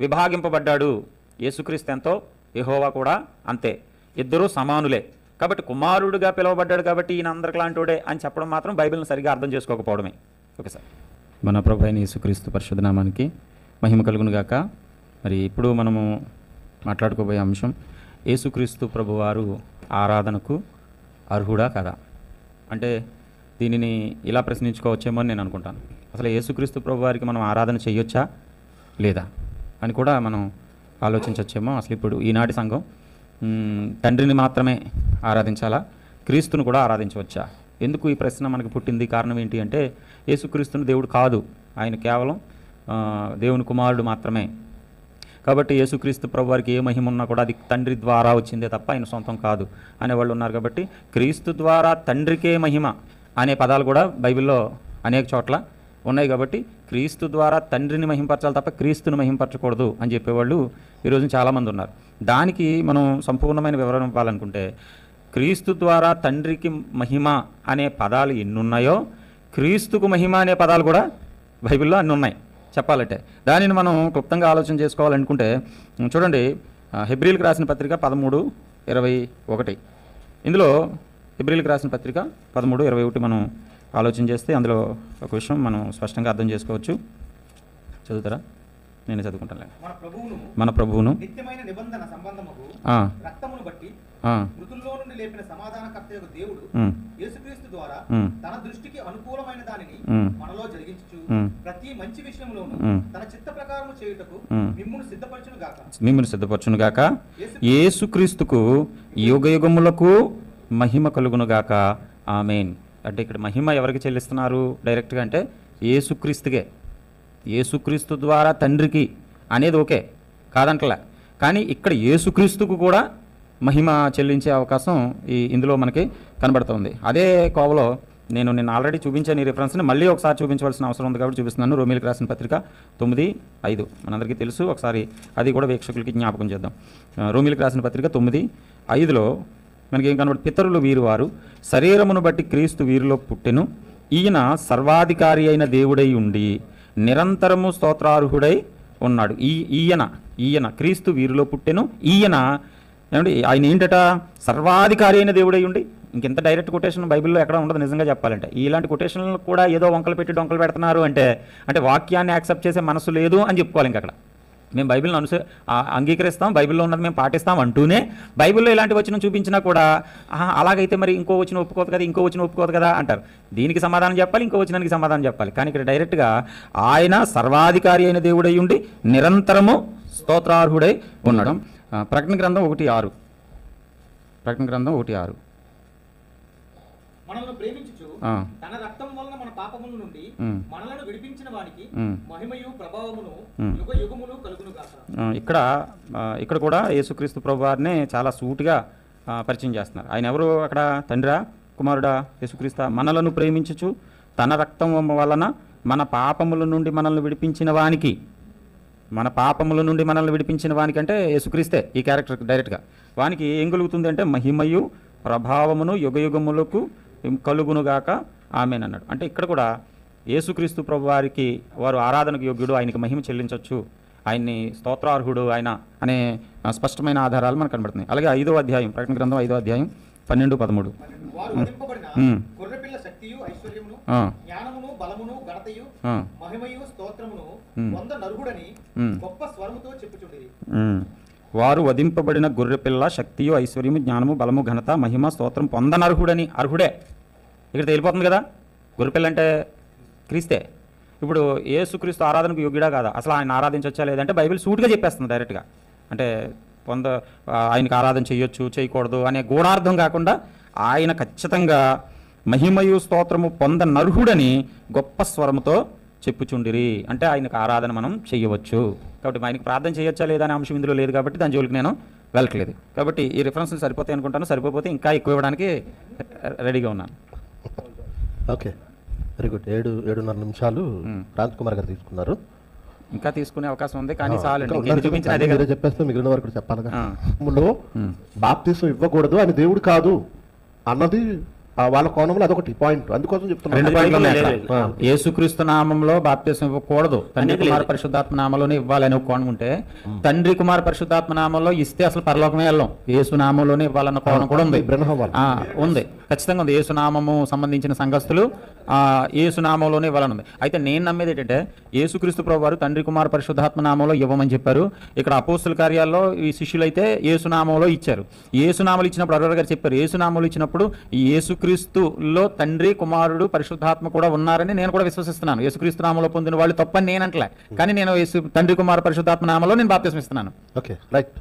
విభాగింపబడ్డాడు. యేసుక్రీస్తు ఎంతో యెహోవా కూడా అంతే, ఇద్దరూ సమానులే. కాబట్టి కుమారుడుగా పిలువబడ్డాడు కాబట్టి ఈయన అందరికి లాంటివాడే అని చెప్పడం మాత్రం బైబిల్ని సరిగా అర్థం చేసుకోకపోవడమే. Okay sir. మన ప్రభు అయిన యేసుక్రీస్తు పరిశుద్ధ నామానికి మహిమ కలుగును గాక. మరి ఇప్పుడు మనము మాట్లాడుకోబోయే అంశం, యేసుక్రీస్తు ప్రభువారు ఆరాధనకు అర్హుడా కదా అంటే దీనిని ఇలా ప్రశ్నించుకోవచ్చేమో అని నేను అనుకుంటాను. అసలు యేసుక్రీస్తు ప్రభువారికి మనం ఆరాధన చేయొచ్చా లేదా అని కూడా మనం ఆలోచించవచ్చేమో. అసలు ఇప్పుడు ఈనాటి సంఘం తండ్రిని మాత్రమే ఆరాధించాలా, క్రీస్తును కూడా ఆరాధించవచ్చా? ఎందుకు ఈ ప్రశ్న మనకు పుట్టింది? కారణం ఏంటి అంటే యేసుక్రీస్తును దేవుడు కాదు, ఆయన కేవలం దేవుని కుమారుడు మాత్రమే. కాబట్టి యేసుక్రీస్తు ప్రభువారికి ఏ మహిమ ఉన్నా కూడా అది తండ్రి ద్వారా వచ్చిందే తప్ప ఆయన సొంతం కాదు అనేవాళ్ళు ఉన్నారు. కాబట్టి క్రీస్తు ద్వారా తండ్రికే మహిమ అనే పదాలు కూడా బైబిల్లో అనేక చోట్ల ఉన్నాయి. కాబట్టి క్రీస్తు ద్వారా తండ్రిని మహింపరచాలి తప్ప క్రీస్తుని మహింపరచకూడదు అని చెప్పేవాళ్ళు ఈరోజు చాలామంది ఉన్నారు. దానికి మనం సంపూర్ణమైన వివరణ ఇవ్వాలనుకుంటే, క్రీస్తు ద్వారా తండ్రికి మహిమ అనే పదాలు ఎన్నున్నాయో క్రీస్తుకు మహిమ అనే పదాలు కూడా బైబిల్లో అన్ని ఉన్నాయి చెప్పాలంటే. దానిని మనం క్లుప్తంగా ఆలోచన చేసుకోవాలనుకుంటే చూడండి, హెబ్రీలకు రాసిన పత్రిక 13:21. ఇందులో హెబ్రీలకు రాసిన పత్రిక 13:21 మనం ఆలోచన చేస్తే అందులో ఒక విషయం మనం స్పష్టంగా అర్థం చేసుకోవచ్చు. చదువుతారా? నేనే చదువుకుంటాను. మన ప్రభువును నిత్యమైన నిబంధన సంబంధముకు రక్తమును బట్టి మృతుల్లో నుండి లేపిన సమాధానకర్తయగు దేవుడు యేసుక్రీస్తు ద్వారా తన దృష్టికి అనుకూలమైన దానిని మనలో జరిగించుచు ప్రతి మంచి విషయంలోనూ తన చిత్త ప్రకారము చేయుటకు మిమ్మును సిద్ధపరచును గాక. యేసుక్రీస్తుకు యుగయుగములకు మహిమ కలుగును గాక. ఆమేన్. అంటే ఇక్కడ మహిమ ఎవరికి చెల్లిస్తున్నారు డైరెక్ట్గా అంటే యేసుక్రీస్తుకే. యేసుక్రీస్తు ద్వారా తండ్రికి అనేది ఓకే కాదంటలే, కానీ ఇక్కడ యేసుక్రీస్తుకు కూడా మహిమ చెల్లించే అవకాశం ఇందులో మనకి కనబడుతుంది. అదే కోవలో నేను ఆల్రెడీ చూపించాను ఈ రిఫరెన్స్ని, మళ్ళీ ఒకసారి చూపించవలసిన అవసరం ఉంది కాబట్టి చూపిస్తున్నాను. రోమీలకు రాసిన పత్రిక 9:5 మనందరికీ తెలుసు, ఒకసారి అది కూడా వీక్షకులకి జ్ఞాపకం చేద్దాం. రోమీలకు రాసిన పత్రిక 9:5లో మనకేం కనబడుతుంది? పితరులు వీరు వారు, శరీరమును బట్టి క్రీస్తు వీరిలో పుట్టెను, ఈయన సర్వాధికారి అయిన దేవుడై ఉండి నిరంతరము స్తోత్రార్హుడై ఉన్నాడు. ఈయన క్రీస్తు వీరిలో పుట్టెను, ఈయన ఏమండి ఆయన ఏంటట? సర్వాధికారి అయిన దేవుడై ఉండి. ఇంకెంత డైరెక్ట్ కొటేషన్ బైబిల్లో ఎక్కడ ఉండదు నిజంగా చెప్పాలంటే. ఇలాంటి కొటేషన్లు కూడా ఏదో వంకలు పెట్టి డొంకలు పెడుతున్నారు అంటే వాక్యాన్ని యాక్సెప్ట్ చేసే మనసు లేదు అని చెప్పుకోవాలి. ఇంకక్కడ మేము బైబిల్ని అంగీకరిస్తాం, బైబిల్లో ఉన్నది మేము పాటిస్తాం అంటూనే బైబిల్లో ఇలాంటి వచనం చూపించినా కూడా అలాగైతే మరి ఇంకో వచనం ఒప్పుకోదు కదా, ఇంకో వచనం ఒప్పుకోదు కదా అంటారు. దీనికి సమాధానం చెప్పాలి, ఇంకో వచనానికి సమాధానం చెప్పాలి. కానీ ఇక్కడ డైరెక్ట్గా ఆయన సర్వాధికారి అయిన దేవుడై ఉండి నిరంతరము స్తోత్రార్హుడై ఉన్నాడు. ప్రకటన గ్రంథం 1:6. ప్రకటన గ్రంథం 1:6. మనల్ని ప్రేమించుచు తన రక్తం వలన మన పాపముల నుండి మనలను విడిపించిన వానికి మహిమయు ప్రభావమును యుగయుగములు కలుగును గాక. ఇక్కడ కూడా యేసుక్రీస్తు ప్రభువారిని చాలా సూటిగా పరిచయం చేస్తున్నారు. ఆయన ఎవరు అక్కడ? తండ్రా, కుమారుడా? యేసుక్రీస్తు మనలను ప్రేమించుచు తన రక్తం వలన మన పాపముల నుండి మనల్ని విడిపించిన వానికి, మన పాపముల నుండి మనల్ని విడిపించిన వానికి అంటే యేసుక్రీస్తే ఈ క్యారెక్టర్ డైరెక్ట్గా. వానికి ఏం కలుగుతుంది అంటే మహిమయు ప్రభావమును యుగయుగములకు కలుగునుగాక ఆమేన్ అన్నాడు. అంటే ఇక్కడ కూడా యేసుక్రీస్తు ప్రభువారికి వారు ఆరాధనకు యోగ్యుడు, ఆయనకి మహిమ చెల్లించవచ్చు, ఆయన్ని స్తోత్రార్హుడు ఆయన అనే స్పష్టమైన ఆధారాలు మనకు కనబడుతున్నాయి. అలాగే 5వ అధ్యాయం, ప్రకటన గ్రంథం 5వ అధ్యాయం 12-13. వారు వధింపబడిన గొర్రెపిల్ల శక్తియు ఐశ్వర్యము జ్ఞానము బలము ఘనత మహిమ స్తోత్రం పొందనర్హుడని. అర్హుడే ఇక్కడ తెలిపోతుంది కదా. గొర్రెపిల్ల అంటే క్రీస్తే. ఇప్పుడు యేసుక్రీస్తు ఆరాధనకు యోగ్యుడా కాదా, అసలు ఆయన ఆరాధించవచ్చా లేదంటే బైబిల్ సూటిగా చెప్పేస్తుంది డైరెక్ట్గా. అంటే ఆయనకు ఆరాధన చేయొచ్చు చేయకూడదు అనే గూఢార్థం కాకుండా ఆయన ఖచ్చితంగా మహిమయు స్తోత్రము పొందనర్హుడని గొప్ప స్వరముతో చెప్పుచుండిరి. అంటే ఆయనకు ఆరాధన మనం చేయవచ్చు. కాబట్టి ఆయనకు ప్రార్థన చేయొచ్చా లేదా అనే అంశం ఇందులో లేదు కాబట్టి దాని జోలికి నేను వెళ్ళట్లేదు. కాబట్టి ఈ రిఫరెన్స్లు సరిపోతాయి అనుకుంటాను. సరిపోతే ఇంకా ఎక్కువ ఇవ్వడానికి రెడీగా ఉన్నాను. Okay, very good. 7:30 నిమిషాలు క్రాంతి కుమార్ గారు తీసుకున్నారు. ఇంకా తీసుకునే అవకాశం ఉంది కానీ చెప్పేస్తే మిగిలిన వరకు చెప్పాలిగా. బాప్తీసం ఇవ్వకూడదు అని దేవుడు కాదు అన్నది వాళ్ళ కోణంలో అదొకటి పాయింట్, అందుకోసం చెప్తున్నాను. రెండు పాయింట్లు ఉన్నాయి. యేసుక్రీస్తు నామంలో బాప్తిసం ఇవ్వకూడదు, తండ్రి కుమార పరిశుద్ధాత్మ నామంలోనే ఇవ్వాలని ఒక కోణం ఉంటే, తండ్రి కుమార పరిశుద్ధాత్మ నామంలో ఇస్తే అసలు పరలోకమే వెళ్ళం, యేసు నామంలోనే ఇవ్వాలన్న కోణం కూడా ఉంది. ఉంది, ఖచ్చితంగా ఉంది. యేసు నామము సంబంధించిన సంఘస్థులు యేసు నామంలోనే ఇవ్వాలని ఉంది. అయితే నేను నమ్మేది ఏంటంటే యేసుక్రీస్తు ప్రభు వారు తండ్రి కుమార పరిశుద్ధాత్మ నామంలో ఇవ్వమని చెప్పారు. ఇక్కడ అపోస్తుల కార్యాల్లో ఈ శిష్యులు అయితే యేసునామంలో ఇచ్చారు. యేసునామలు ఇచ్చినప్పుడు అరవై గారు చెప్పారు, యేసునామలు ఇచ్చినప్పుడు ఈ యేసుక్రీస్తులో తండ్రి కుమారుడు పరిశుద్ధాత్మ కూడా ఉన్నారని నేను కూడా విశ్వసిస్తున్నాను. యేసుక్రీస్తు నామంలో పొందిన వాళ్ళు తప్పని నేను అంటలే, కానీ నేను తండ్రి కుమార పరిశుద్ధాత్మ నామంలో నేను బాప్తిసం ఇస్తున్నాను. Okay, right.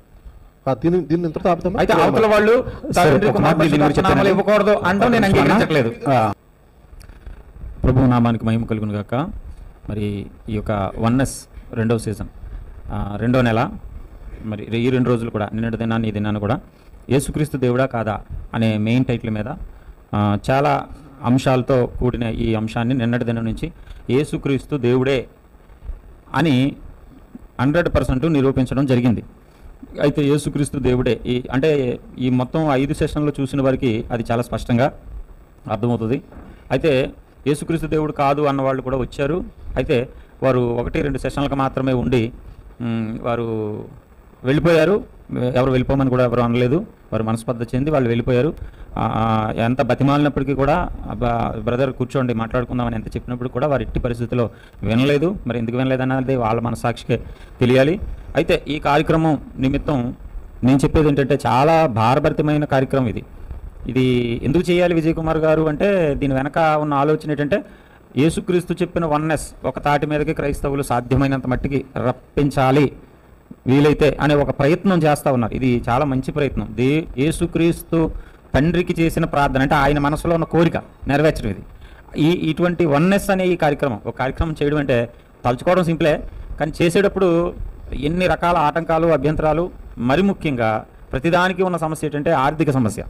అయితే అవతల వాళ్ళు తండ్రి కుమార పరిశుద్ధాత్మ నామాలు ఇవ్వకూడదు అంటూ నేను అంగీకరించట్లేదు. ప్రభు నామానికి మహిమ కలుగును గాక. మరి ఈ యొక్క వన్నెస్ రెండవ సీజన్ రెండో నెల, మరి ఈ 2 రోజులు కూడా నిన్నటి దినాన్ని ఈ దినాన్ని కూడా యేసుక్రీస్తు దేవుడా కాదా అనే మెయిన్ టైటిల్ మీద చాలా అంశాలతో కూడిన ఈ అంశాన్ని నిన్నటి దినం నుంచి యేసుక్రీస్తు దేవుడే అని 100% నిరూపించడం జరిగింది. అయితే యేసుక్రీస్తు దేవుడే అంటే ఈ మొత్తం 5 సెషన్లు చూసిన వారికి అది చాలా స్పష్టంగా అర్థమవుతుంది. అయితే యేసుక్రీస్తు దేవుడు కాదు అన్నవాళ్ళు కూడా వచ్చారు. అయితే వారు 1-2 సెషన్లకు మాత్రమే ఉండి వారు వెళ్ళిపోయారు. ఎవరు వెళ్ళిపోమని కూడా ఎవరు అనలేదు, వారు మనస్పర్ధ చెంది వాళ్ళు వెళ్ళిపోయారు. ఎంత బతిమాలినప్పటికీ కూడా బ్రదర్ కూర్చోండి మాట్లాడుకుందామని ఎంత చెప్పినప్పుడు కూడా వారు ఎట్టి పరిస్థితిలో వినలేదు. మరి ఎందుకు వినలేదు అన్నది వాళ్ళ మనసాక్షికే తెలియాలి. అయితే ఈ కార్యక్రమం నిమిత్తం నేను చెప్పేది ఏంటంటే చాలా భారభరితమైన కార్యక్రమం ఇది ఎందుకు చేయాలి విజయ్ కుమార్ గారు అంటే, దీని వెనక ఉన్న ఆలోచన ఏంటంటే, యేసుక్రీస్తు చెప్పిన వన్నెస్ ఒక తాటి మీదకి క్రైస్తవులు సాధ్యమైనంత మట్టికి రప్పించాలి వీలైతే అనే ఒక ప్రయత్నం చేస్తూ ఉన్నారు. ఇది చాలా మంచి ప్రయత్నం. యేసుక్రీస్తు తండ్రికి చేసిన ప్రార్థన అంటే ఆయన మనసులో ఉన్న కోరిక నెరవేర్చడం ఇది. ఇటువంటి వన్నెస్ అనే ఈ ఒక కార్యక్రమం చేయడం అంటే తలుచుకోవడం సింపులే, కానీ చేసేటప్పుడు ఎన్ని రకాల ఆటంకాలు అభ్యంతరాలు, మరి ముఖ్యంగా ప్రతిదానికి ఉన్న సమస్య ఏంటంటే ఆర్థిక సమస్య.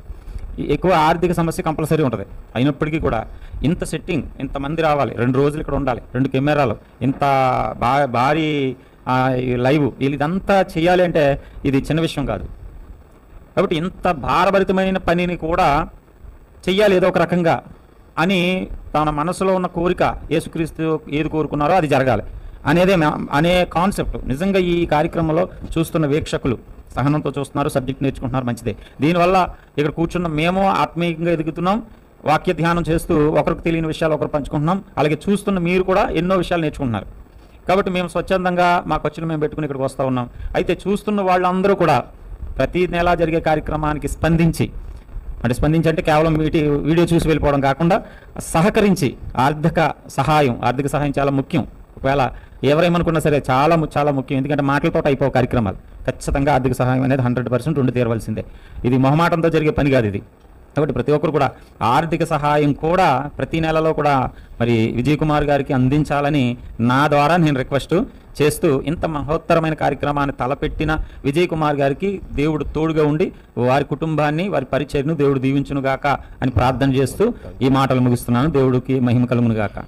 ఎక్కువ ఆర్థిక సమస్య కంపల్సరీ ఉంటుంది. అయినప్పటికీ కూడా ఇంత సెట్టింగ్, ఇంతమంది రావాలి, 2 రోజులు ఇక్కడ ఉండాలి, 2 కెమెరాలు, ఇంత భారీ లైవ్, ఇదంతా చేయాలి అంటే ఇది చిన్న విషయం కాదు. కాబట్టి ఇంత భారభరితమైన పనిని కూడా చెయ్యాలి ఏదో ఒక రకంగా అని తన మనసులో ఉన్న కోరిక, యేసుక్రీస్తు ఏది కోరుకున్నారో అది జరగాలి అనే కాన్సెప్ట్ నిజంగా ఈ కార్యక్రమంలో చూస్తున్న వీక్షకులు సహనంతో చూస్తున్నారు, సబ్జెక్ట్ నేర్చుకుంటున్నారు, మంచిదే. దీనివల్ల ఇక్కడ కూర్చున్న మేము ఆత్మీయంగా ఎదుగుతున్నాం, వాక్య ధ్యానం చేస్తూ ఒకరికి తెలియని విషయాలు ఒకరు పంచుకుంటున్నాం. అలాగే చూస్తున్న మీరు కూడా ఎన్నో విషయాలు నేర్చుకుంటున్నారు. కాబట్టి మేము స్వచ్ఛందంగా మా ఖర్చులు మేము పెట్టుకుని ఇక్కడికి వస్తూ ఉన్నాం. అయితే చూస్తున్న వాళ్ళందరూ కూడా ప్రతి నెల జరిగే కార్యక్రమానికి స్పందించి అంటే కేవలం వీడియో చూసి వెళ్ళిపోవడం కాకుండా సహకరించి ఆర్థిక సహాయం చాలా ముఖ్యం. ఒకవేళ ఎవరేమనుకున్నా సరే చాలా చాలా ముఖ్యం. ఎందుకంటే మాటలతో అయిపోవు కార్యక్రమాలు. ఖచ్చితంగా ఆర్థిక సహాయం అనేది 100% ఉండి తీరవలసిందే. ఇది మొహమాటంతో జరిగే పని కాదు ఇది. కాబట్టి ప్రతి ఒక్కరు కూడా ఆర్థిక సహాయం కూడా ప్రతి నెలలో కూడా మరి విజయ్ కుమార్ గారికి అందించాలని నా ద్వారా నేను రిక్వెస్ట్ చేస్తూ, ఇంత మహోత్తరమైన కార్యక్రమాన్ని తలపెట్టిన విజయ్ కుమార్ గారికి దేవుడు తోడుగా ఉండి వారి కుటుంబాన్ని, వారి పరిచర్ను దేవుడు దీవించును గాక అని ప్రార్థన చేస్తూ ఈ మాటలు ముగిస్తున్నాను. దేవుడికి మహిమ కలుగును గాక.